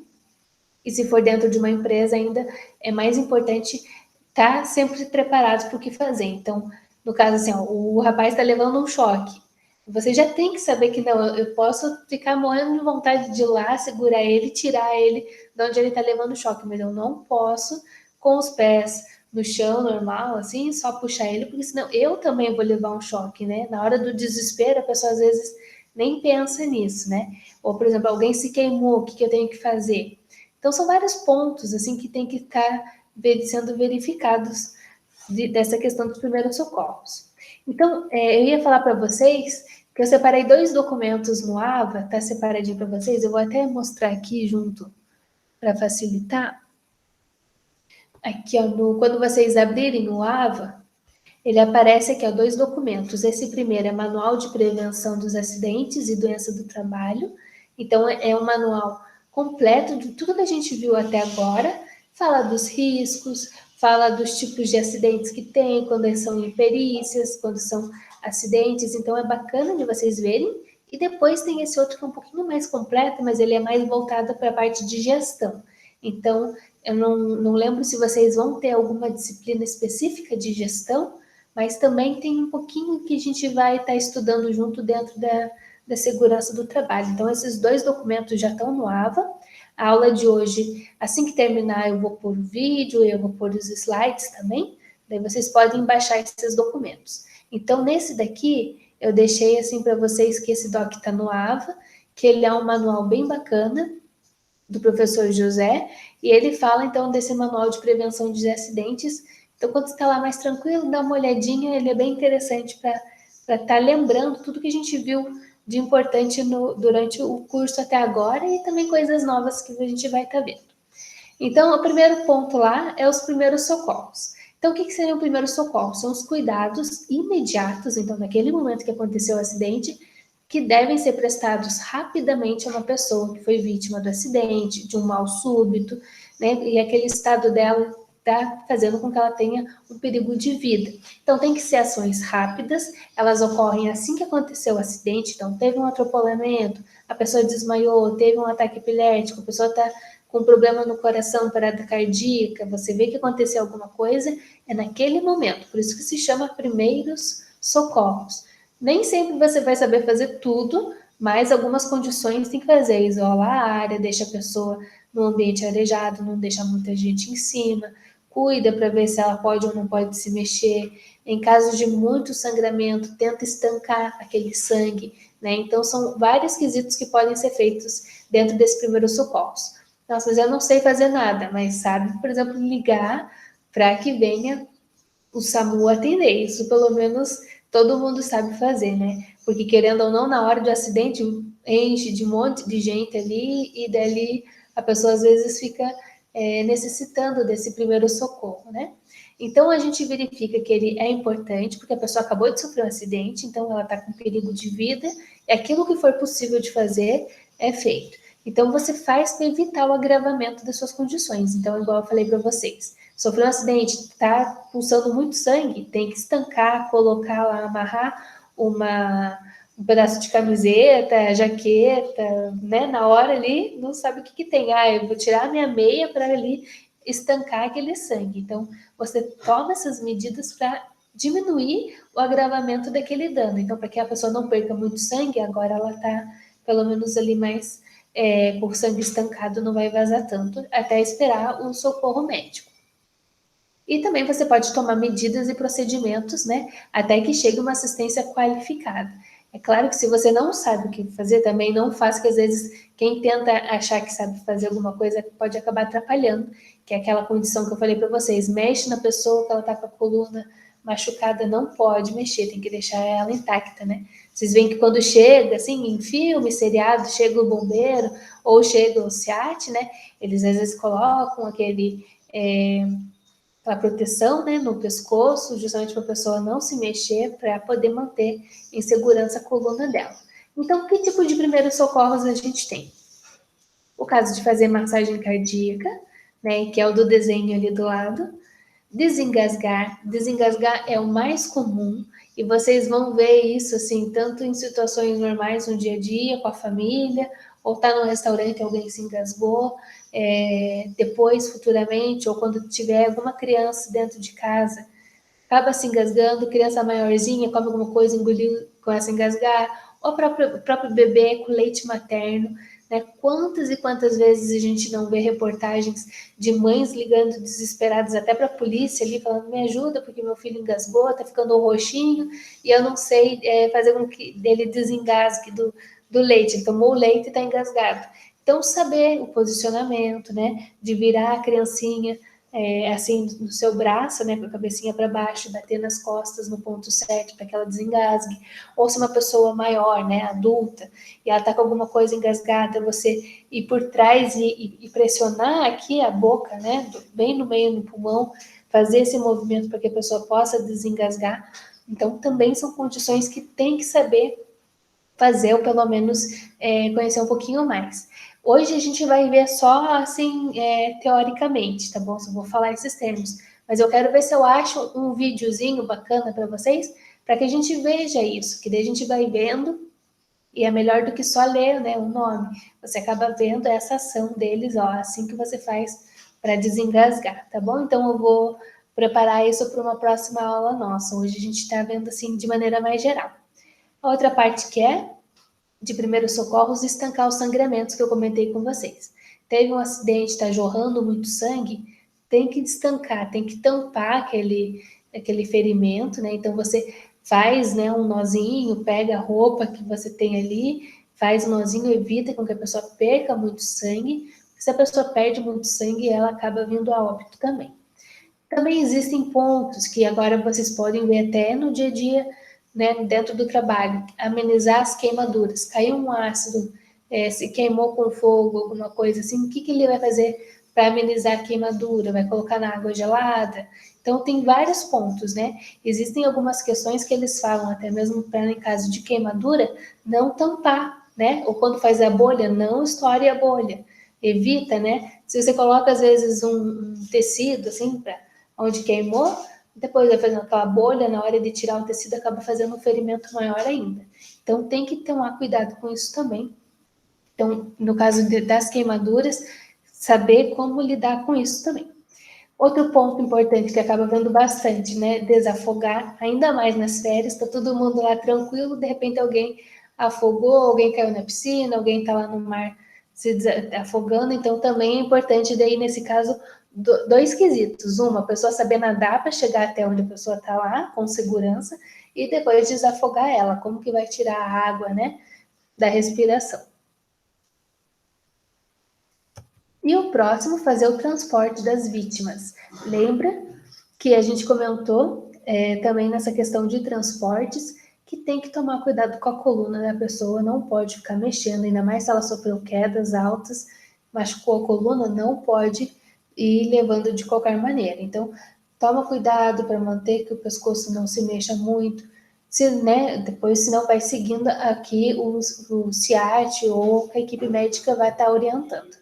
E se for dentro de uma empresa, ainda é mais importante estar sempre preparado para o que fazer. Então, no caso assim, ó, o rapaz está levando um choque. Você já tem que saber que não, eu posso ficar morrendo de vontade de ir lá, segurar ele, tirar ele de onde ele está levando choque, mas eu não posso com os pés no chão normal, assim, só puxar ele, porque senão eu também vou levar um choque, né? Na hora do desespero, a pessoa às vezes nem pensa nisso, né? Ou, por exemplo, alguém se queimou, o que eu tenho que fazer? Então, são vários pontos, assim, que tem que estar sendo verificados dessa questão dos primeiros socorros. Então, eu ia falar para vocês que eu separei 2 documentos no AVA, tá separadinho para vocês, eu vou até mostrar aqui junto para facilitar. Aqui, ó, quando vocês abrirem o AVA, ele aparece aqui, ó, 2 documentos. Esse primeiro é Manual de Prevenção dos Acidentes e Doença do Trabalho. Então, é um manual completo de tudo que a gente viu até agora. Fala dos riscos, fala dos tipos de acidentes que tem, quando são imperícias, quando são acidentes. Então, é bacana de vocês verem. E depois tem esse outro que é um pouquinho mais completo, mas ele é mais voltado para a parte de gestão. Então, eu não lembro se vocês vão ter alguma disciplina específica de gestão, mas também tem um pouquinho que a gente vai estar estudando junto dentro da segurança do trabalho. Então, esses 2 documentos já estão no AVA. A aula de hoje, assim que terminar, eu vou pôr o vídeo, eu vou pôr os slides também, daí vocês podem baixar esses documentos. Então, nesse daqui, eu deixei assim para vocês que esse doc está no AVA, que ele é um manual bem bacana, do professor José, e ele fala então desse manual de prevenção de acidentes. Então, quando você está lá mais tranquilo, dá uma olhadinha, ele é bem interessante para estar lembrando tudo que a gente viu de importante durante o curso até agora e também coisas novas que a gente vai estar vendo. Então, o primeiro ponto lá é os primeiros socorros. Então, o que seria o primeiro socorro? São os cuidados imediatos, então, naquele momento que aconteceu o acidente, que devem ser prestados rapidamente a uma pessoa que foi vítima do acidente, de um mal súbito, né? E aquele estado dela está fazendo com que ela tenha um perigo de vida. Então, tem que ser ações rápidas, elas ocorrem assim que aconteceu o acidente, então, teve um atropelamento, a pessoa desmaiou, teve um ataque epilético, a pessoa está com problema no coração, parada cardíaca, você vê que aconteceu alguma coisa, é naquele momento, por isso que se chama primeiros socorros. Nem sempre você vai saber fazer tudo, mas algumas condições tem que fazer. Isola a área, deixa a pessoa no ambiente arejado, não deixa muita gente em cima, cuida para ver se ela pode ou não pode se mexer. Em caso de muito sangramento, tenta estancar aquele sangue, né? Então, são vários quesitos que podem ser feitos dentro desse primeiro socorros. Nossa, mas eu não sei fazer nada, mas sabe, por exemplo, ligar para que venha o SAMU atender. Isso, pelo menos, todo mundo sabe fazer, né? Porque, querendo ou não, na hora do acidente, enche de um monte de gente ali e dali a pessoa, às vezes, fica necessitando desse primeiro socorro, né? Então, a gente verifica que ele é importante, porque a pessoa acabou de sofrer um acidente, então ela está com perigo de vida, e aquilo que for possível de fazer é feito. Então, você faz para evitar o agravamento das suas condições. Então, igual eu falei para vocês, sofreu um acidente, está pulsando muito sangue, tem que estancar, colocar lá, amarrar um pedaço de camiseta, jaqueta, né? Na hora ali, não sabe o que tem. Ah, eu vou tirar a minha meia para ali estancar aquele sangue. Então, você toma essas medidas para diminuir o agravamento daquele dano. Então, para que a pessoa não perca muito sangue, agora ela está pelo menos ali mais por sangue estancado, não vai vazar tanto, até esperar o socorro médico. E também você pode tomar medidas e procedimentos, né, até que chegue uma assistência qualificada. É claro que se você não sabe o que fazer, também não faça, que às vezes quem tenta achar que sabe fazer alguma coisa pode acabar atrapalhando, que é aquela condição que eu falei para vocês, mexe na pessoa que ela está com a coluna machucada, não pode mexer, tem que deixar ela intacta, né? Vocês veem que quando chega, assim, em filme, seriado, chega o bombeiro ou chega o SEAT, né? Eles às vezes colocam aquela proteção, né, no pescoço, justamente para a pessoa não se mexer, para poder manter em segurança a coluna dela. Então, que tipo de primeiros socorros a gente tem? O caso de fazer massagem cardíaca, né, que é o do desenho ali do lado. Desengasgar. Desengasgar é o mais comum e vocês vão ver isso assim, tanto em situações normais no dia a dia, com a família, ou tá no restaurante e alguém se engasgou, depois, futuramente, ou quando tiver alguma criança dentro de casa, acaba se engasgando, criança maiorzinha come alguma coisa, engoliu, começa a engasgar, ou o próprio bebê com leite materno, né? Quantas e quantas vezes a gente não vê reportagens de mães ligando desesperadas até para a polícia ali, falando, me ajuda, porque meu filho engasgou, tá ficando roxinho, e eu não sei fazer com que ele desengasgue do leite, ele tomou o leite e está engasgado. Então, saber o posicionamento, né, de virar a criancinha assim no seu braço, né, com a cabecinha para baixo, bater nas costas no ponto certo para que ela desengasgue. Ou se uma pessoa maior, né, adulta, e ela está com alguma coisa engasgada, você ir por trás e pressionar aqui a boca, né, bem no meio do pulmão, fazer esse movimento para que a pessoa possa desengasgar. Então, também são condições que tem que saber fazer, ou pelo menos conhecer um pouquinho mais. Hoje a gente vai ver só assim, teoricamente, tá bom? Só vou falar esses termos. Mas eu quero ver se eu acho um videozinho bacana para vocês, para que a gente veja isso, que daí a gente vai vendo, e é melhor do que só ler, né, o nome. Você acaba vendo essa ação deles, ó, assim que você faz para desengasgar, tá bom? Então eu vou preparar isso para uma próxima aula nossa. Hoje a gente está vendo assim de maneira mais geral. A outra parte que é de primeiros socorros, estancar os sangramentos que eu comentei com vocês. Teve um acidente, está jorrando muito sangue, tem que estancar, tem que tampar aquele ferimento, né? Então você faz, né, um nozinho, pega a roupa que você tem ali, faz um nozinho, evita com que a pessoa perca muito sangue. Se a pessoa perde muito sangue, ela acaba vindo a óbito também. Também existem pontos que agora vocês podem ver até no dia a dia, né, dentro do trabalho, amenizar as queimaduras. Caiu um ácido, se queimou com fogo, alguma coisa assim, o que, que ele vai fazer para amenizar a queimadura? Vai colocar na água gelada? Então, tem vários pontos, né? Existem algumas questões que eles falam, até mesmo para, em caso de queimadura, não tampar, né? Ou quando faz a bolha, não estoure a bolha. Evita, né? Se você coloca, às vezes, um tecido, assim, para onde queimou, depois vai fazendo aquela bolha, na hora de tirar o tecido acaba fazendo um ferimento maior ainda. Então tem que tomar cuidado com isso também. Então, no caso das queimaduras, saber como lidar com isso também. Outro ponto importante que acaba vendo bastante, né? Desafogar, ainda mais nas férias, tá todo mundo lá tranquilo, de repente alguém afogou, alguém caiu na piscina, alguém tá lá no mar se afogando, então também é importante daí, nesse caso, dois quesitos. Uma, a pessoa saber nadar para chegar até onde a pessoa está lá, com segurança, e depois desafogar ela, como que vai tirar a água, né, da respiração. E o próximo, fazer o transporte das vítimas. Lembra que a gente comentou também nessa questão de transportes, que tem que tomar cuidado com a coluna da pessoa, não pode ficar mexendo, ainda mais se ela sofreu quedas altas, machucou a coluna, não pode ir levando de qualquer maneira. Então, toma cuidado para manter que o pescoço não se mexa muito, né, depois senão vai seguindo aqui o CIAT ou a equipe médica vai estar orientando.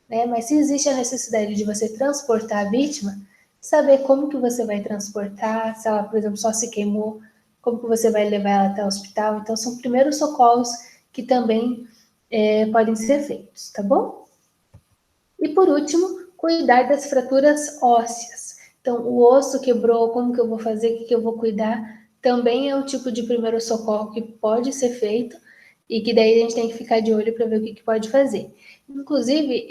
Né? Mas se existe a necessidade de você transportar a vítima, saber como que você vai transportar, se ela, por exemplo, só se queimou, como que você vai levar ela até o hospital. Então, são primeiros socorros que também podem ser feitos, tá bom? E por último, cuidar das fraturas ósseas. Então, o osso quebrou, como que eu vou fazer, o que eu vou cuidar? Também é um tipo de primeiro socorro que pode ser feito e que daí a gente tem que ficar de olho para ver o que pode fazer. Inclusive,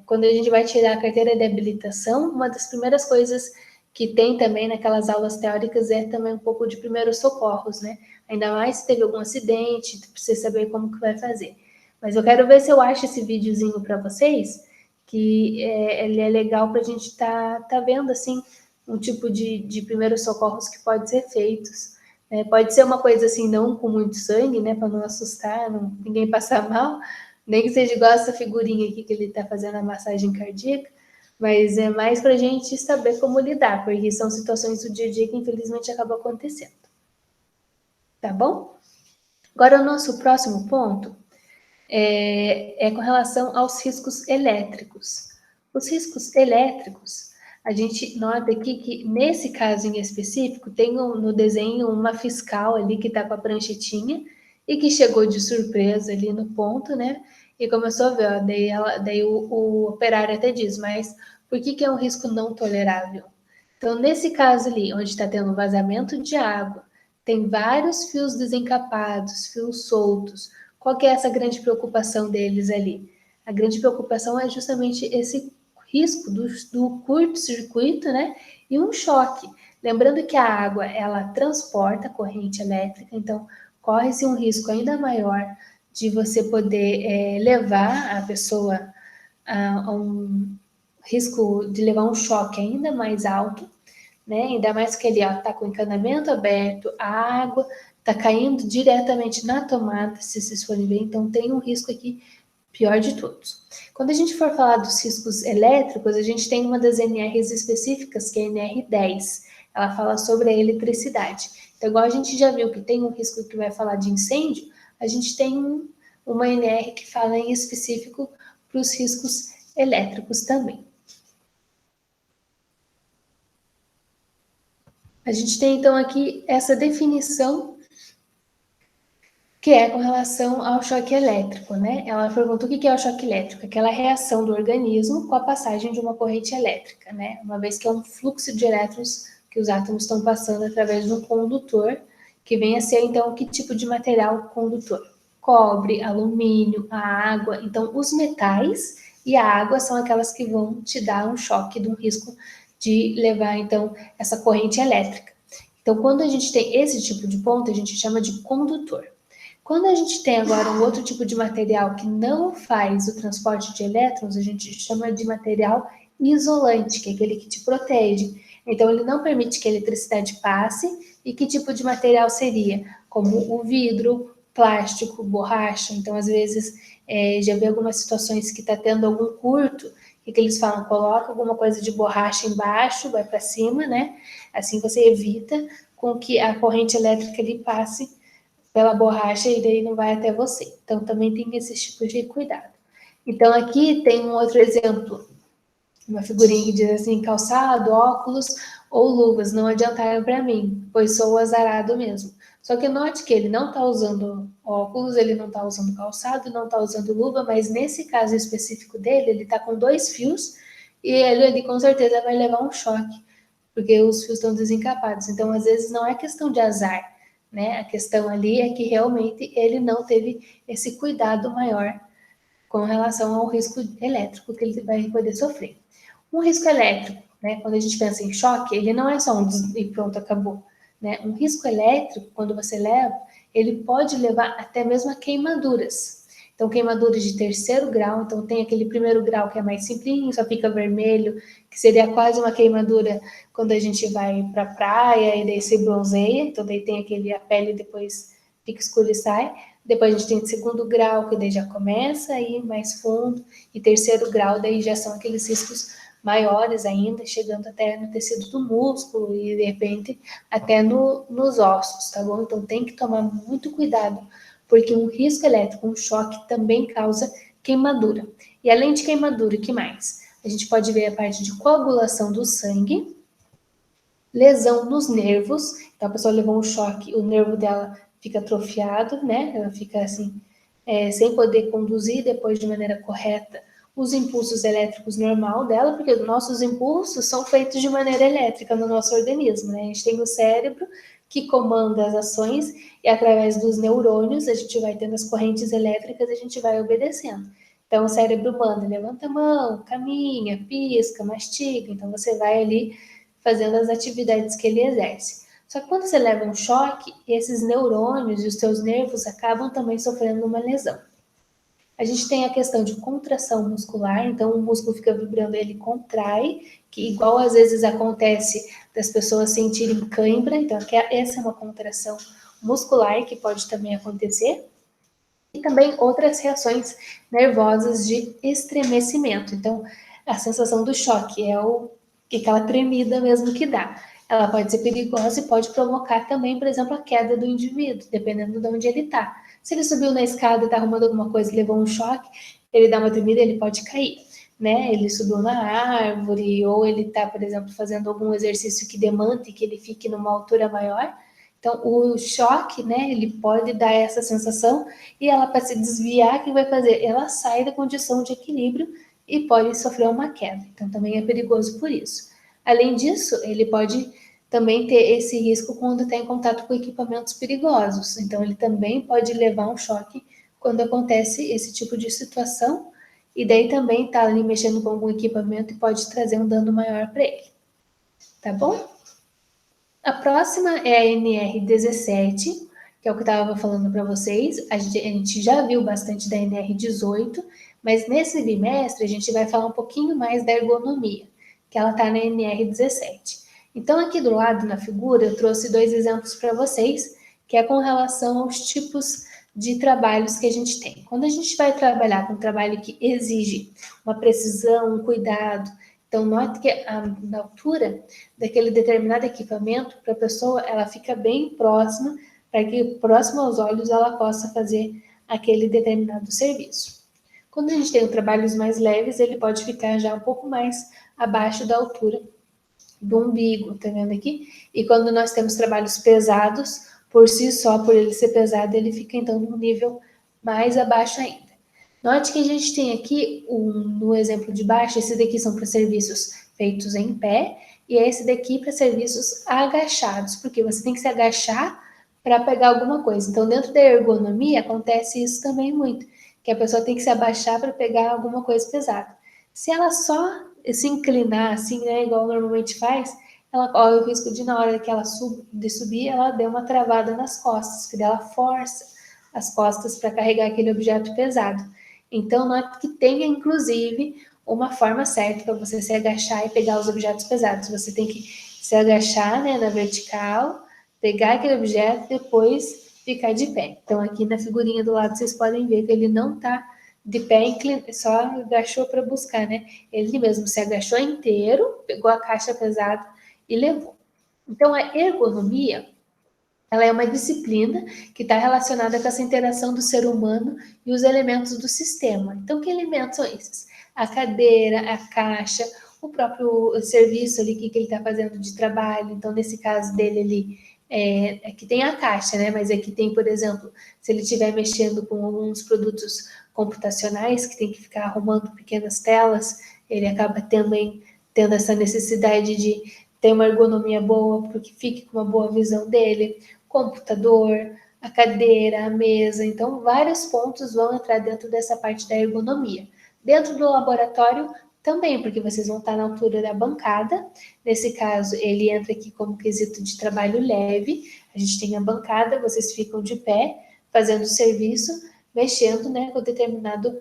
quando a gente vai tirar a carteira de habilitação, uma das primeiras coisas que tem também naquelas aulas teóricas é também um pouco de primeiros socorros, né? Ainda mais se teve algum acidente, para você saber como que vai fazer. Mas eu quero ver se eu acho esse videozinho para vocês, que ele é legal para a gente tá vendo assim um tipo de primeiros socorros que pode ser feitos. Pode ser uma coisa assim, não com muito sangue, né, para não assustar, ninguém passar mal, nem que seja igual essa figurinha aqui que ele está fazendo a massagem cardíaca, mas é mais para a gente saber como lidar, porque são situações do dia a dia que infelizmente acabam acontecendo. Tá bom? Agora o nosso próximo ponto com relação aos riscos elétricos. Os riscos elétricos, A gente nota aqui que, nesse caso em específico, tem no desenho uma fiscal ali que está com a pranchetinha e que chegou de surpresa ali no ponto, né? E começou a ver, ó, daí o operário até diz, mas por que é um risco não tolerável? Então, nesse caso ali, onde está tendo vazamento de água, tem vários fios desencapados, fios soltos. Qual que é essa grande preocupação deles ali? A grande preocupação é justamente esse risco do curto-circuito, né? E um choque. Lembrando que a água, ela transporta corrente elétrica, então corre-se um risco ainda maior de você poder levar a pessoa a um risco de levar um choque ainda mais alto, né? Ainda mais que ele está com o encanamento aberto, a água está caindo diretamente na tomada, se vocês forem ver, então tem um risco aqui pior de todos. Quando a gente for falar dos riscos elétricos, a gente tem uma das NRs específicas, que é a NR10. Ela fala sobre a eletricidade. Então, igual a gente já viu que tem um risco que vai falar de incêndio, a gente tem uma NR que fala em específico para os riscos elétricos também. A gente tem então aqui essa definição que é com relação ao choque elétrico, né? Ela pergunta o que é o choque elétrico, aquela reação do organismo com a passagem de uma corrente elétrica, né? Uma vez que é um fluxo de elétrons que os átomos estão passando através de um condutor, que vem a ser então que tipo de material condutor? Cobre, alumínio, a água. Então, os metais e a água são aquelas que vão te dar um choque, de um risco de levar então essa corrente elétrica. Então, quando a gente tem esse tipo de ponto, a gente chama de condutor. Quando a gente tem agora um outro tipo de material que não faz o transporte de elétrons, a gente chama de material isolante, que é aquele que te protege. Então, ele não permite que a eletricidade passe. E que tipo de material seria? Como o vidro, plástico, borracha. Então, às vezes, já vi algumas situações que está tendo algum curto, o que eles falam? Coloca alguma coisa de borracha embaixo, vai para cima, né? Assim você evita com que a corrente elétrica ali passe pela borracha e daí não vai até você. Então, também tem esses tipos de cuidado. Então, aqui tem um outro exemplo, uma figurinha que diz assim, calçado, óculos ou luvas não adiantaram para mim, pois sou azarado mesmo. Só que note que ele não está usando óculos, ele não está usando calçado, não está usando luva, mas nesse caso específico dele, ele está com 2 fios e ele com certeza vai levar um choque, porque os fios estão desencapados. Então, às vezes, não é questão de azar, né? A questão ali é que realmente ele não teve esse cuidado maior com relação ao risco elétrico que ele vai poder sofrer. Um risco elétrico, né? Quando a gente pensa em choque, ele não é só um e pronto, acabou. Né? Um risco elétrico, quando você leva, ele pode levar até mesmo a queimaduras. Então, queimaduras de 3º grau, então tem aquele 1º grau que é mais simplinho, só fica vermelho, que seria quase uma queimadura quando a gente vai para a praia e daí se bronzeia, então daí tem aquele, a pele depois fica escura e sai. Depois a gente tem 2º grau, que daí já começa a ir mais fundo, e 3º grau, daí já são aqueles riscos maiores ainda, chegando até no tecido do músculo e de repente até nos ossos, tá bom? Então tem que tomar muito cuidado, porque um risco elétrico, um choque também causa queimadura. E além de queimadura, o que mais? A gente pode ver a parte de coagulação do sangue, lesão nos nervos, então a pessoa levou um choque, o nervo dela fica atrofiado, né? Ela fica assim, sem poder conduzir depois de maneira correta os impulsos elétricos normal dela, porque nossos impulsos são feitos de maneira elétrica no nosso organismo, né? A gente tem o cérebro que comanda as ações e através dos neurônios a gente vai tendo as correntes elétricas e a gente vai obedecendo. Então o cérebro manda, levanta a mão, caminha, pisca, mastiga, então você vai ali fazendo as atividades que ele exerce. Só que quando você leva um choque, esses neurônios e os seus nervos acabam também sofrendo uma lesão. A gente tem a questão de contração muscular, então o músculo fica vibrando, ele contrai, que igual às vezes acontece das pessoas sentirem cãibra, então essa é uma contração muscular que pode também acontecer. E também outras reações nervosas de estremecimento. Então, a sensação do choque é aquela tremida mesmo que dá. Ela pode ser perigosa e pode provocar também, por exemplo, a queda do indivíduo, dependendo de onde ele está. Se ele subiu na escada e está arrumando alguma coisa e levou um choque, ele dá uma tremida, ele pode cair. né? Ele subiu na árvore, ou ele está, por exemplo, fazendo algum exercício que demande que ele fique numa altura maior. Então, o choque, né, ele pode dar essa sensação, e ela, para se desviar, o que vai fazer? Ela sai da condição de equilíbrio e pode sofrer uma queda. Então, também é perigoso por isso. Além disso, ele pode também ter esse risco quando está em contato com equipamentos perigosos. Então, ele também pode levar um choque quando acontece esse tipo de situação, e daí também está ali mexendo com algum equipamento e pode trazer um dano maior para ele. Tá bom? A próxima é a NR17, que é o que eu estava falando para vocês. A gente já viu bastante da NR18, mas nesse bimestre a gente vai falar um pouquinho mais da ergonomia, que ela está na NR17. Então, aqui do lado na figura, eu trouxe 2 exemplos para vocês, que é com relação aos tipos de trabalhos que a gente tem. Quando a gente vai trabalhar com um trabalho que exige uma precisão, um cuidado, então note que na altura daquele determinado equipamento, para a pessoa, ela fica bem próxima, para que próximo aos olhos ela possa fazer aquele determinado serviço. Quando a gente tem trabalhos mais leves, ele pode ficar já um pouco mais abaixo da altura do umbigo, tá vendo aqui? E quando nós temos trabalhos pesados, por si só, por ele ser pesado, ele fica então num nível mais abaixo ainda. Note que a gente tem aqui, no exemplo de baixo, esse daqui são para serviços feitos em pé, e esse daqui para serviços agachados, porque você tem que se agachar para pegar alguma coisa. Então, dentro da ergonomia, acontece isso também muito, que a pessoa tem que se abaixar para pegar alguma coisa pesada. Se ela só se inclinar assim, né, igual normalmente faz, ela corre o risco de, na hora que ela subir, ela dê uma travada nas costas, porque ela força as costas para carregar aquele objeto pesado. Então, note que tenha, inclusive, uma forma certa para você se agachar e pegar os objetos pesados. Você tem que se agachar, né, na vertical, pegar aquele objeto e depois ficar de pé. Então, aqui na figurinha do lado, vocês podem ver que ele não está de pé, só agachou para buscar, né? Ele mesmo se agachou inteiro, pegou a caixa pesada e levou. Então, a ergonomia, ela é uma disciplina que está relacionada com essa interação do ser humano e os elementos do sistema. Então, que elementos são esses? A cadeira, a caixa, o próprio serviço ali que ele está fazendo de trabalho. Então, nesse caso dele ali, aqui tem a caixa, né? Mas aqui tem, por exemplo, se ele estiver mexendo com alguns produtos computacionais que tem que ficar arrumando pequenas telas, ele acaba também tendo essa necessidade de ter uma ergonomia boa, porque fique com uma boa visão dele, computador, a cadeira, a mesa. Então, vários pontos vão entrar dentro dessa parte da ergonomia. Dentro do laboratório, também, porque vocês vão estar na altura da bancada. Nesse caso, ele entra aqui como quesito de trabalho leve. A gente tem a bancada, vocês ficam de pé, fazendo o serviço, mexendo, né, com determinado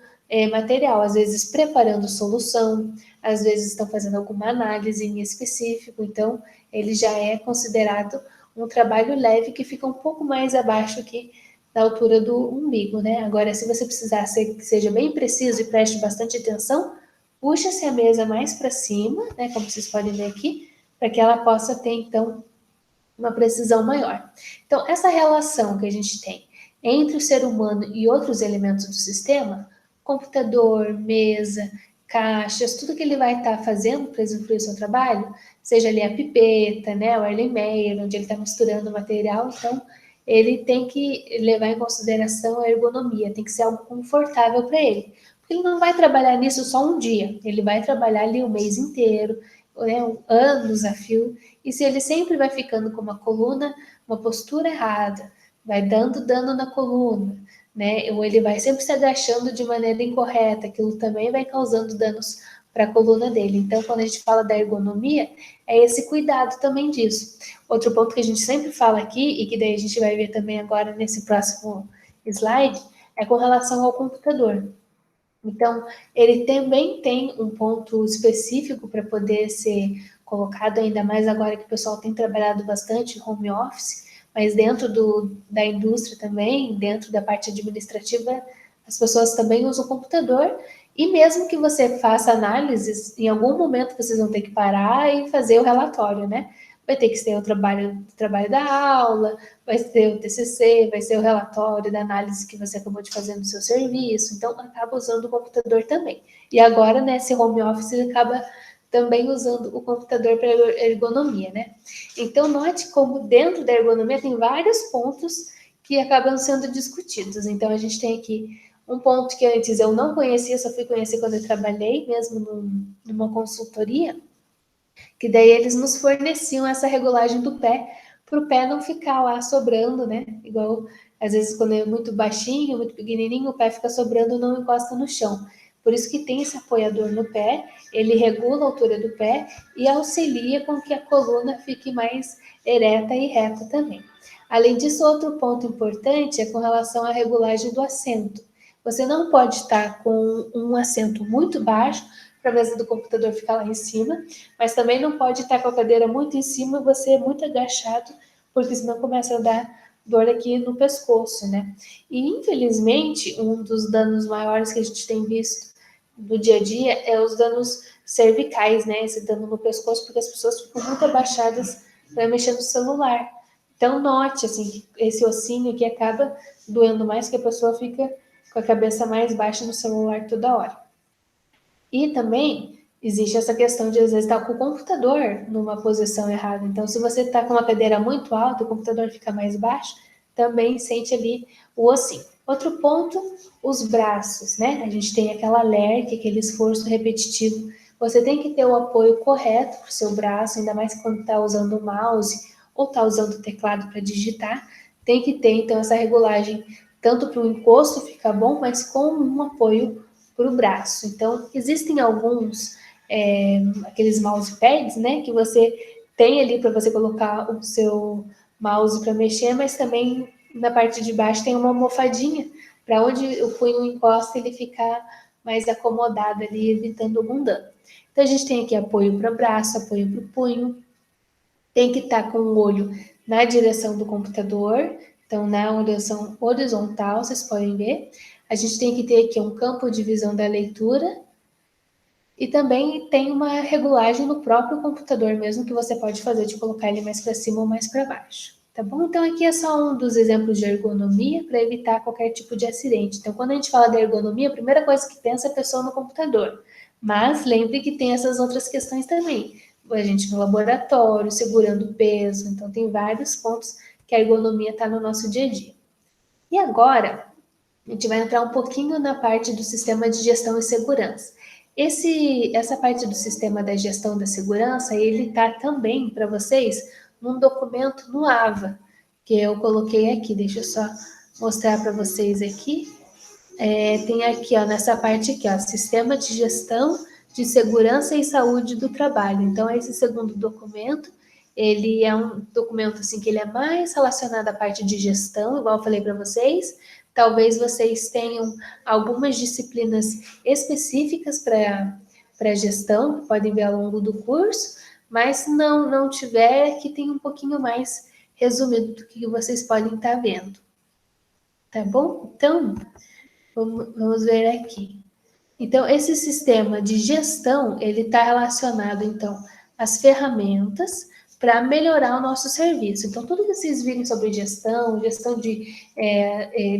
material. Às vezes, preparando solução, às vezes estão fazendo alguma análise em específico. Então, ele já é considerado um trabalho leve que fica um pouco mais abaixo aqui da altura do umbigo, né? Agora, se você precisar que seja bem preciso e preste bastante atenção, puxa-se a mesa mais para cima, né? Como vocês podem ver aqui, para que ela possa ter, então, uma precisão maior. Então, essa relação que a gente tem entre o ser humano e outros elementos do sistema, computador, mesa, caixas, tudo que ele vai estar fazendo para usufruir o seu trabalho, seja ali a pipeta, né, o Erlenmeyer, onde ele está misturando o material, então ele tem que levar em consideração a ergonomia, tem que ser algo confortável para ele. Porque ele não vai trabalhar nisso só um dia, ele vai trabalhar ali o mês inteiro, né, anos a fio, e se ele sempre vai ficando com uma coluna, uma postura errada, vai dando dano na coluna, né? Ou ele vai sempre se agachando de maneira incorreta, aquilo também vai causando danos para a coluna dele. Então, quando a gente fala da ergonomia, é esse cuidado também disso. Outro ponto que a gente sempre fala aqui, e que daí a gente vai ver também agora nesse próximo slide, é com relação ao computador. Então, ele também tem um ponto específico para poder ser colocado, ainda mais agora que o pessoal tem trabalhado bastante home office, mas dentro da indústria também, dentro da parte administrativa, as pessoas também usam o computador, e mesmo que você faça análises, em algum momento vocês vão ter que parar e fazer o relatório, né? vai ter que ter o trabalho da aula, vai ter o TCC, vai ser o relatório da análise que você acabou de fazer no seu serviço, então acaba usando o computador também. E agora, né, esse home office acaba também usando o computador para ergonomia, né? Então, note como dentro da ergonomia tem vários pontos que acabam sendo discutidos. Então, a gente tem aqui um ponto que antes eu não conhecia, só fui conhecer quando eu trabalhei mesmo numa consultoria, que daí eles nos forneciam essa regulagem do pé, para o pé não ficar lá sobrando, né? Igual, às vezes, quando é muito baixinho, muito pequenininho, o pé fica sobrando e não encosta no chão. Por isso que tem esse apoiador no pé, ele regula a altura do pé e auxilia com que a coluna fique mais ereta e reta também. Além disso, outro ponto importante é com relação à regulagem do assento. Você não pode estar com um assento muito baixo para a mesa do computador ficar lá em cima, mas também não pode estar com a cadeira muito em cima e você muito agachado, porque senão começa a dar dor aqui no pescoço, né? E infelizmente, um dos danos maiores que a gente tem visto no dia a dia é os danos cervicais, né? Esse dano no pescoço, porque as pessoas ficam muito abaixadas para mexer no celular. Então, note, assim, esse ossinho que acaba doendo mais, que a pessoa fica com a cabeça mais baixa no celular toda hora. E também existe essa questão de, às vezes, estar com o computador numa posição errada. Então, se você está com uma cadeira muito alta, o computador fica mais baixo, também sente ali o ossinho. Outro ponto, os braços, né? A gente tem aquela LERC, aquele esforço repetitivo. Você tem que ter o apoio correto para o seu braço, ainda mais quando está usando o mouse ou está usando o teclado para digitar. Tem que ter, então, essa regulagem, tanto para o encosto ficar bom, mas com um apoio para o braço. Então, existem alguns, aqueles mousepads, né, que você tem ali para você colocar o seu mouse para mexer, mas também na parte de baixo tem uma almofadinha para onde o punho encosta ele ficar mais acomodado ali, evitando algum dano. Então, a gente tem aqui apoio para o braço, apoio para o punho, tem que estar com o olho na direção do computador, então na direção horizontal, vocês podem ver. A gente tem que ter aqui um campo de visão da leitura e também tem uma regulagem no próprio computador mesmo que você pode fazer de colocar ele mais para cima ou mais para baixo. Tá bom? Então aqui é só um dos exemplos de ergonomia para evitar qualquer tipo de acidente. Então quando a gente fala da ergonomia, a primeira coisa que pensa é a pessoa no computador. Mas lembre que tem essas outras questões também. A gente no laboratório, segurando peso, então tem vários pontos que a ergonomia está no nosso dia a dia. E agora, a gente vai entrar um pouquinho na parte do sistema de gestão e segurança. Essa parte do sistema da gestão da segurança, ele está também para vocês num documento no AVA, que eu coloquei aqui. Deixa eu só mostrar para vocês aqui. Tem aqui, ó, nessa parte aqui, ó, sistema de gestão de segurança e saúde do trabalho. Então, esse segundo documento, ele é um documento assim que ele é mais relacionado à parte de gestão, igual eu falei para vocês. Talvez vocês tenham algumas disciplinas específicas para gestão, que podem ver ao longo do curso, mas se não tiver, que tem um pouquinho mais resumido do que vocês podem estar vendo. Tá bom? Então, vamos ver aqui. Então, esse sistema de gestão, ele está relacionado, então, às ferramentas para melhorar o nosso serviço. Então, tudo que vocês virem sobre gestão de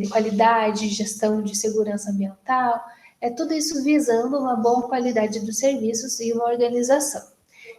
qualidade, gestão de segurança ambiental, é tudo isso visando uma boa qualidade dos serviços e uma organização.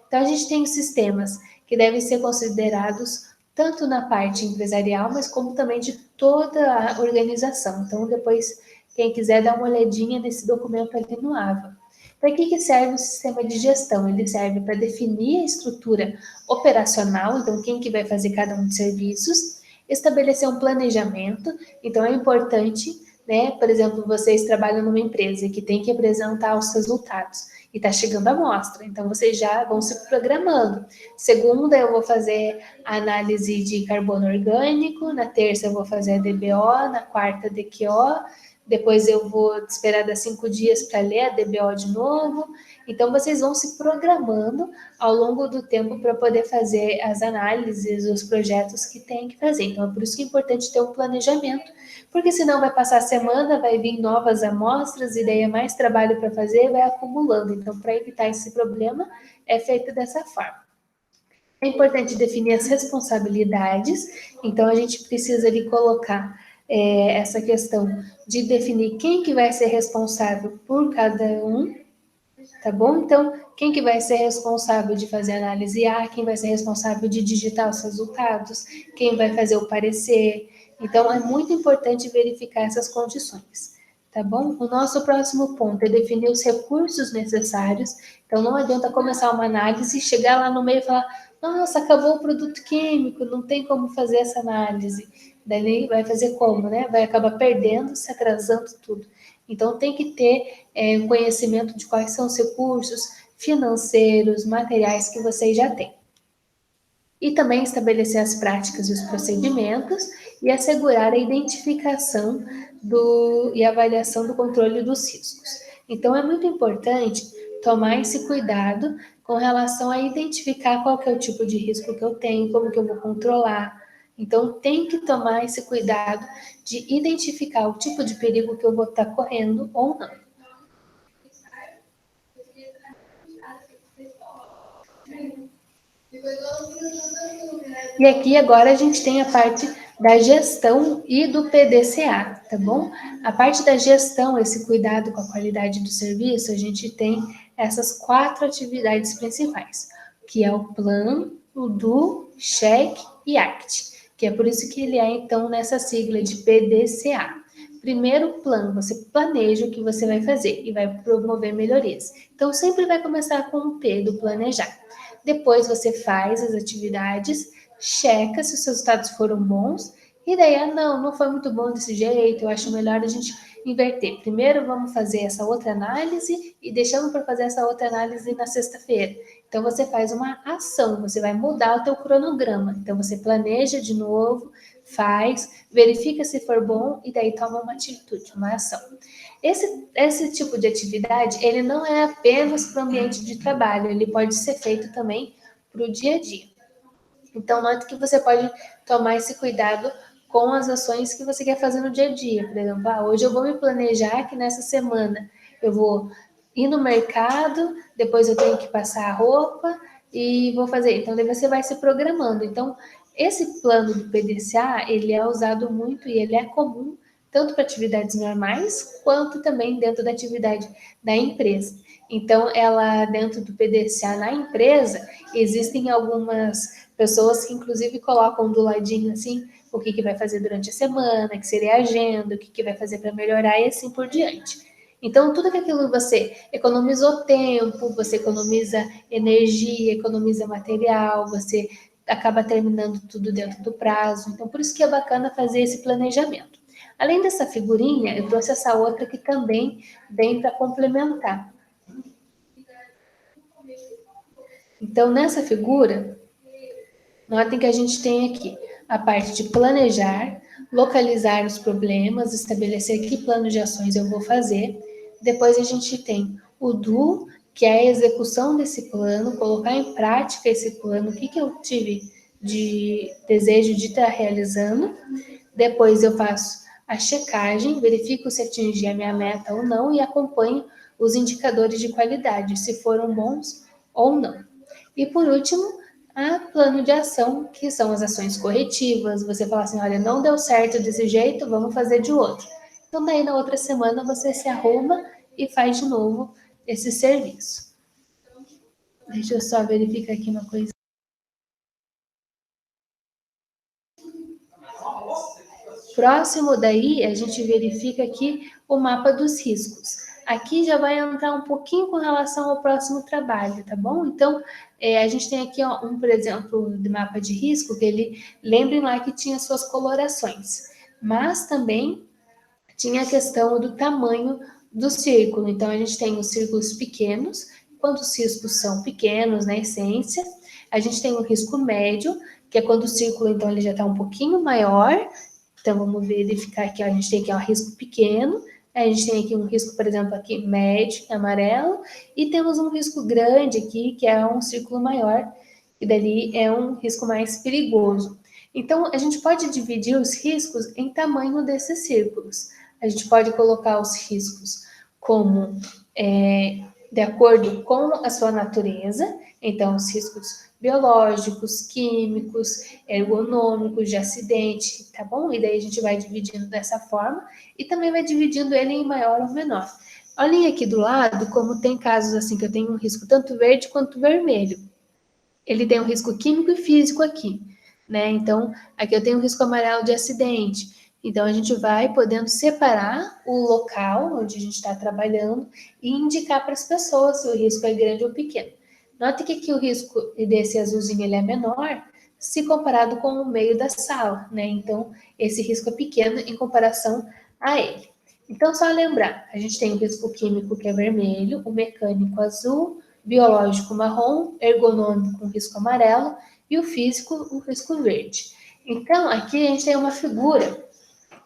Então, a gente tem sistemas que devem ser considerados tanto na parte empresarial, mas como também de toda a organização. Então, depois, quem quiser dar uma olhadinha nesse documento ali no AVA. Para que serve o sistema de gestão? Ele serve para definir a estrutura operacional, então quem que vai fazer cada um dos serviços, estabelecer um planejamento, então é importante, né, por exemplo, vocês trabalham numa empresa que tem que apresentar os resultados e está chegando a amostra, então vocês já vão se programando. Segunda, eu vou fazer a análise de carbono orgânico, na terça eu vou fazer a DBO, na quarta a DQO, depois eu vou esperar dar 5 dias para ler a DBO de novo. Então, vocês vão se programando ao longo do tempo para poder fazer as análises, os projetos que tem que fazer. Então, é por isso que é importante ter um planejamento, porque senão vai passar a semana, vai vir novas amostras, e daí é mais trabalho para fazer, vai acumulando. Então, para evitar esse problema, é feito dessa forma. É importante definir as responsabilidades, então a gente precisa ali colocar essa questão de definir quem que vai ser responsável por cada um, tá bom? Então, quem que vai ser responsável de fazer a análise A, quem vai ser responsável de digitar os resultados, quem vai fazer o parecer. Então, é muito importante verificar essas condições, tá bom? O nosso próximo ponto é definir os recursos necessários. Então, não adianta começar uma análise e chegar lá no meio e falar: nossa, acabou o produto químico, não tem como fazer essa análise. Daí vai fazer como, né? Vai acabar perdendo, se atrasando tudo. Então, tem que ter conhecimento de quais são os recursos financeiros, materiais que vocês já têm. E também estabelecer as práticas e os procedimentos e assegurar a identificação e avaliação do controle dos riscos. Então, é muito importante tomar esse cuidado com relação a identificar qual que é o tipo de risco que eu tenho, como que eu vou controlar. Então, tem que tomar esse cuidado de identificar o tipo de perigo que eu vou estar correndo ou não. E aqui agora a gente tem a parte da gestão e do PDCA, tá bom? A parte da gestão, esse cuidado com a qualidade do serviço, a gente tem essas 4 atividades principais, que é o plano, o do, check e act, que é por isso que ele é então nessa sigla de PDCA. Primeiro plano, você planeja o que você vai fazer e vai promover melhorias. Então sempre vai começar com o P do planejar. Depois você faz as atividades, checa se os resultados foram bons, e daí, não foi muito bom desse jeito, eu acho melhor a gente inverter. Primeiro vamos fazer essa outra análise e deixamos para fazer essa outra análise na sexta-feira. Então você faz uma ação, você vai mudar o teu cronograma. Então você planeja de novo, faz, verifica se for bom e daí toma uma atitude, uma ação. Esse tipo de atividade, ele não é apenas para o ambiente de trabalho, ele pode ser feito também para o dia a dia. Então, note que você pode tomar esse cuidado com as ações que você quer fazer no dia a dia. Por exemplo, hoje eu vou me planejar que nessa semana eu vou ir no mercado, depois eu tenho que passar a roupa e vou fazer. Então, daí você vai se programando. Então, esse plano do PDCA, ele é usado muito e ele é comum tanto para atividades normais, quanto também dentro da atividade da empresa. Então, ela, dentro do PDCA na empresa, existem algumas pessoas que, inclusive, colocam do ladinho, assim, o que vai fazer durante a semana, que seria a agenda, o que vai fazer para melhorar e assim por diante. Então, tudo aquilo você economizou tempo, você economiza energia, economiza material, você acaba terminando tudo dentro do prazo. Então, por isso que é bacana fazer esse planejamento. Além dessa figurinha, eu trouxe essa outra que também vem para complementar. Então, nessa figura, notem que a gente tem aqui a parte de planejar, localizar os problemas, estabelecer que plano de ações eu vou fazer. Depois a gente tem o do, que é a execução desse plano, colocar em prática esse plano, o que eu tive de desejo de estar realizando. Depois eu faço a checagem, verifico se atingi a minha meta ou não e acompanho os indicadores de qualidade, se foram bons ou não. E por último, a plano de ação, que são as ações corretivas. Você fala assim, olha, não deu certo desse jeito, vamos fazer de outro. Então, daí na outra semana você se arruma e faz de novo esse serviço. Deixa eu só verificar aqui uma coisa. Próximo daí, a gente verifica aqui o mapa dos riscos. Aqui já vai entrar um pouquinho com relação ao próximo trabalho, tá bom? Então, a gente tem aqui por exemplo, de mapa de risco, que ele, lembrem lá que tinha suas colorações, mas também tinha a questão do tamanho do círculo. Então, a gente tem os círculos pequenos, quando os riscos são pequenos, na essência. A gente tem o risco médio, que é quando o círculo, então, ele já está um pouquinho maior. Então, vamos verificar aqui, a gente tem aqui um risco pequeno, a gente tem aqui um risco, por exemplo, aqui médio, amarelo, e temos um risco grande aqui, que é um círculo maior, e dali é um risco mais perigoso. Então, a gente pode dividir os riscos em tamanho desses círculos. A gente pode colocar os riscos como de acordo com a sua natureza, então os riscos biológicos, químicos, ergonômicos, de acidente, tá bom? E daí a gente vai dividindo dessa forma e também vai dividindo ele em maior ou menor. Olhem aqui do lado como tem casos assim que eu tenho um risco tanto verde quanto vermelho. Ele tem um risco químico e físico aqui, né? Então, aqui eu tenho um risco amarelo de acidente. Então, a gente vai podendo separar o local onde a gente está trabalhando e indicar para as pessoas se o risco é grande ou pequeno. Note que aqui o risco desse azulzinho ele é menor se comparado com o meio da sala, né? Então, esse risco é pequeno em comparação a ele. Então, só lembrar, a gente tem o risco químico que é vermelho, o mecânico azul, biológico marrom, ergonômico com risco amarelo e o físico, o risco verde. Então, aqui a gente tem uma figura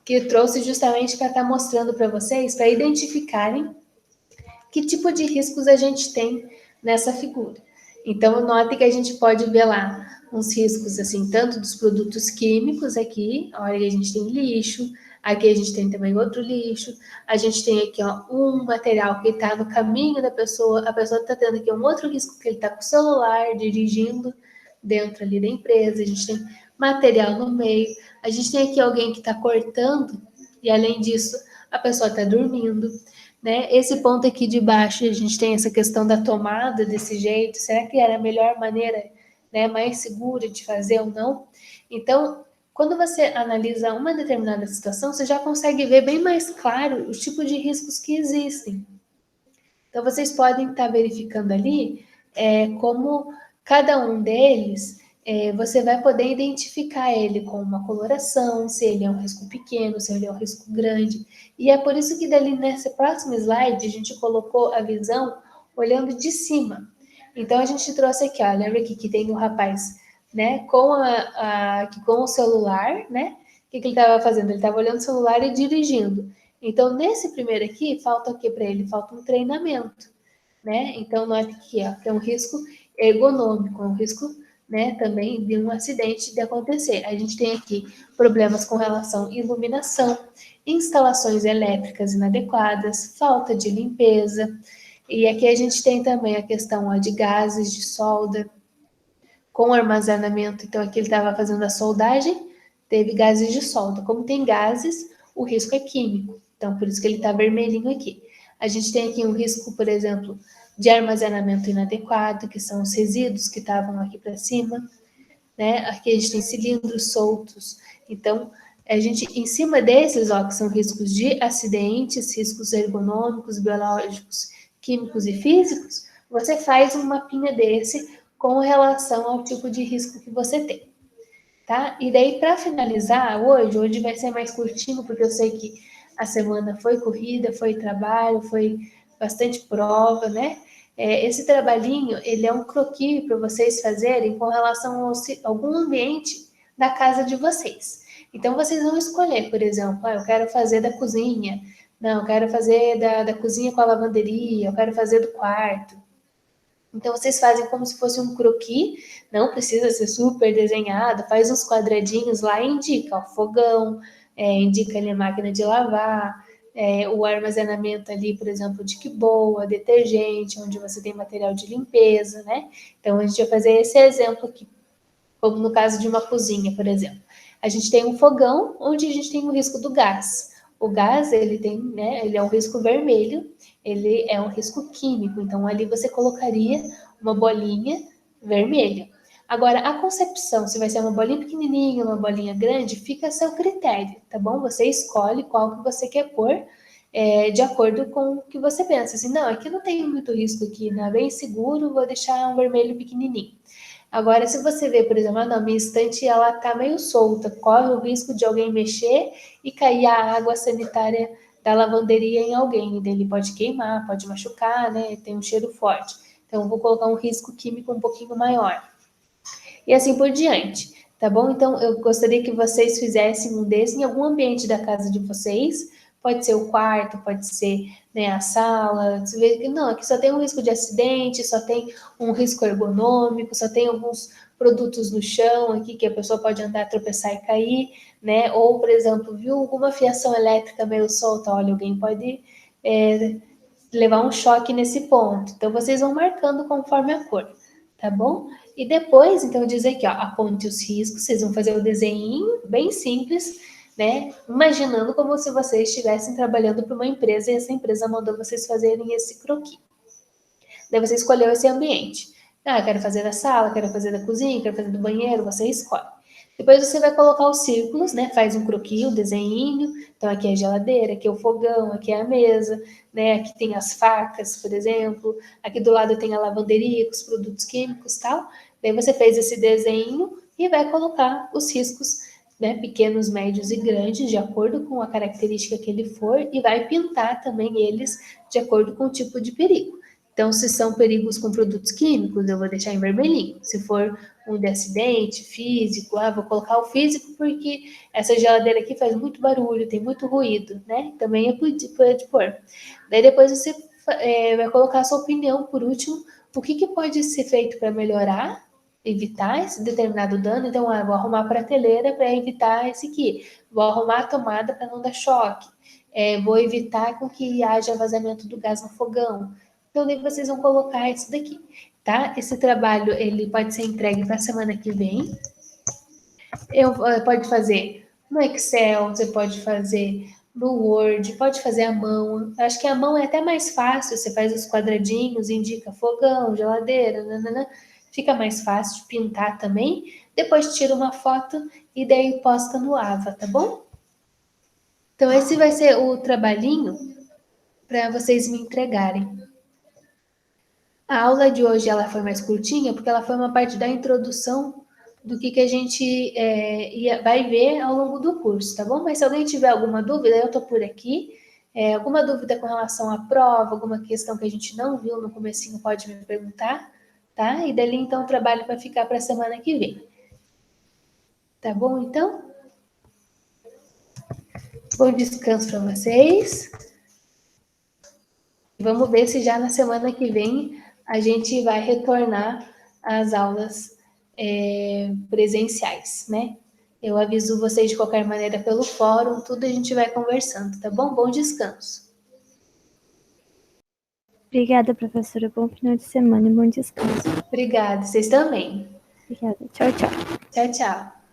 que eu trouxe justamente para estar mostrando para vocês, para identificarem que tipo de riscos a gente tem nessa figura. Então, note que a gente pode ver lá uns riscos, assim, tanto dos produtos químicos aqui, olha que a gente tem lixo, aqui a gente tem também outro lixo, a gente tem aqui, ó, um material que está no caminho da pessoa, a pessoa está tendo aqui um outro risco que ele está com o celular, dirigindo dentro ali da empresa, a gente tem material no meio, a gente tem aqui alguém que está cortando, e além disso, a pessoa está dormindo, né? Esse ponto aqui de baixo, a gente tem essa questão da tomada desse jeito, será que era a melhor maneira, né, mais segura de fazer ou não? Então, quando você analisa uma determinada situação, você já consegue ver bem mais claro os tipos de riscos que existem. Então, vocês podem estar verificando ali como cada um deles, você vai poder identificar ele com uma coloração, se ele é um risco pequeno, se ele é um risco grande. E é por isso que dali nesse próximo slide a gente colocou a visão olhando de cima. Então, a gente trouxe aqui, ó, lembra que tem o rapaz, né, com o celular, né? O que ele estava fazendo? Ele estava olhando o celular e dirigindo. Então, nesse primeiro aqui, falta o que para ele? Falta um treinamento, né? Então, note que é um risco ergonômico, é um risco, né, também de um acidente de acontecer. A gente tem aqui problemas com relação à iluminação, instalações elétricas inadequadas, falta de limpeza. E aqui a gente tem também a questão ó, de gases de solda, com armazenamento. Então, aqui ele estava fazendo a soldagem, teve gases de solda. Como tem gases, o risco é químico. Então, por isso que ele está vermelhinho aqui. A gente tem aqui um risco, por exemplo, de armazenamento inadequado, que são os resíduos que estavam aqui para cima. Né? Aqui a gente tem cilindros soltos. Então, a gente, em cima desses, ó, que são riscos de acidentes, riscos ergonômicos, biológicos, químicos e físicos, você faz um mapinha desse com relação ao tipo de risco que você tem, tá? E daí, para finalizar, hoje vai ser mais curtinho, porque eu sei que a semana foi corrida, foi trabalho, foi bastante prova, né? Esse trabalhinho, ele é um croquis para vocês fazerem com relação a algum ambiente da casa de vocês. Então, vocês vão escolher, por exemplo, eu quero fazer da cozinha, não, eu quero fazer da cozinha com a lavanderia, eu quero fazer do quarto. Então, vocês fazem como se fosse um croquis, não precisa ser super desenhado, faz uns quadradinhos lá e indica, ó, fogão, indica ali a máquina de lavar, o armazenamento ali, por exemplo, de que boa, detergente, onde você tem material de limpeza, né? Então, a gente vai fazer esse exemplo aqui, como no caso de uma cozinha, por exemplo. A gente tem um fogão onde a gente tem o risco do gás. O gás, ele tem, né, ele é um risco vermelho, ele é um risco químico, então ali você colocaria uma bolinha vermelha. Agora, a concepção, se vai ser uma bolinha pequenininha, uma bolinha grande, fica a seu critério, tá bom? Você escolhe qual que você quer pôr, de acordo com o que você pensa. Assim, não, aqui não tem muito risco aqui, né? Bem seguro, vou deixar um vermelho pequenininho. Agora, se você vê, por exemplo, a minha estante ela tá meio solta, corre o risco de alguém mexer e cair a água sanitária da lavanderia em alguém, e ele pode queimar, pode machucar, né? Tem um cheiro forte. Então, eu vou colocar um risco químico um pouquinho maior. E assim por diante, tá bom? Então, eu gostaria que vocês fizessem um desse em algum ambiente da casa de vocês. Pode ser o quarto, pode ser, né, a sala. Você vê que não, aqui só tem um risco de acidente, só tem um risco ergonômico, só tem alguns produtos no chão aqui que a pessoa pode andar, tropeçar e cair, né? Ou, por exemplo, viu alguma fiação elétrica meio solta, olha, alguém pode levar um choque nesse ponto. Então, vocês vão marcando conforme a cor, tá bom? E depois, então, diz aqui, ó, aponte os riscos, vocês vão fazer o desenho bem simples, né? Imaginando como se vocês estivessem trabalhando para uma empresa e essa empresa mandou vocês fazerem esse croquis. Daí você escolheu esse ambiente. Ah, quero fazer da sala, quero fazer da cozinha, quero fazer do banheiro, você escolhe. Depois você vai colocar os círculos, né? Faz um croquis, um desenho. Então aqui é a geladeira, aqui é o fogão, aqui é a mesa, né? Aqui tem as facas, por exemplo. Aqui do lado tem a lavanderia com os produtos químicos, tal. Daí você fez esse desenho e vai colocar os riscos, né? Pequenos, médios e grandes, de acordo com a característica que ele for, e vai pintar também eles de acordo com o tipo de perigo. Então, se são perigos com produtos químicos, eu vou deixar em vermelhinho. Se for um de acidente físico, vou colocar o físico porque essa geladeira aqui faz muito barulho, tem muito ruído, né? Também pode pôr. Daí depois você vai colocar a sua opinião por último, o que pode ser feito para melhorar, evitar esse determinado dano. Então, vou arrumar a prateleira para evitar esse aqui. Vou arrumar a tomada para não dar choque. Vou evitar com que haja vazamento do gás no fogão. Então, daí vocês vão colocar isso daqui, tá? Esse trabalho, ele pode ser entregue para a semana que vem. Pode fazer no Excel, você pode fazer no Word, pode fazer à mão. Acho que a mão é até mais fácil, você faz os quadradinhos, indica fogão, geladeira, nanana. Fica mais fácil de pintar também. Depois tira uma foto e daí posta no Ava, tá bom? Então, esse vai ser o trabalhinho para vocês me entregarem. A aula de hoje ela foi mais curtinha porque ela foi uma parte da introdução do que a gente vai ver ao longo do curso, tá bom? Mas se alguém tiver alguma dúvida, eu tô por aqui. Alguma dúvida com relação à prova, alguma questão que a gente não viu no comecinho, pode me perguntar, tá? E dali, então, o trabalho vai ficar para a semana que vem. Tá bom, então? Bom descanso para vocês. Vamos ver se já na semana que vem a gente vai retornar às aulas presenciais, né? Eu aviso vocês de qualquer maneira pelo fórum, tudo a gente vai conversando, tá bom? Bom descanso. Obrigada, professora. Bom final de semana e bom descanso. Obrigada, vocês também. Obrigada. Tchau, tchau. Tchau, tchau.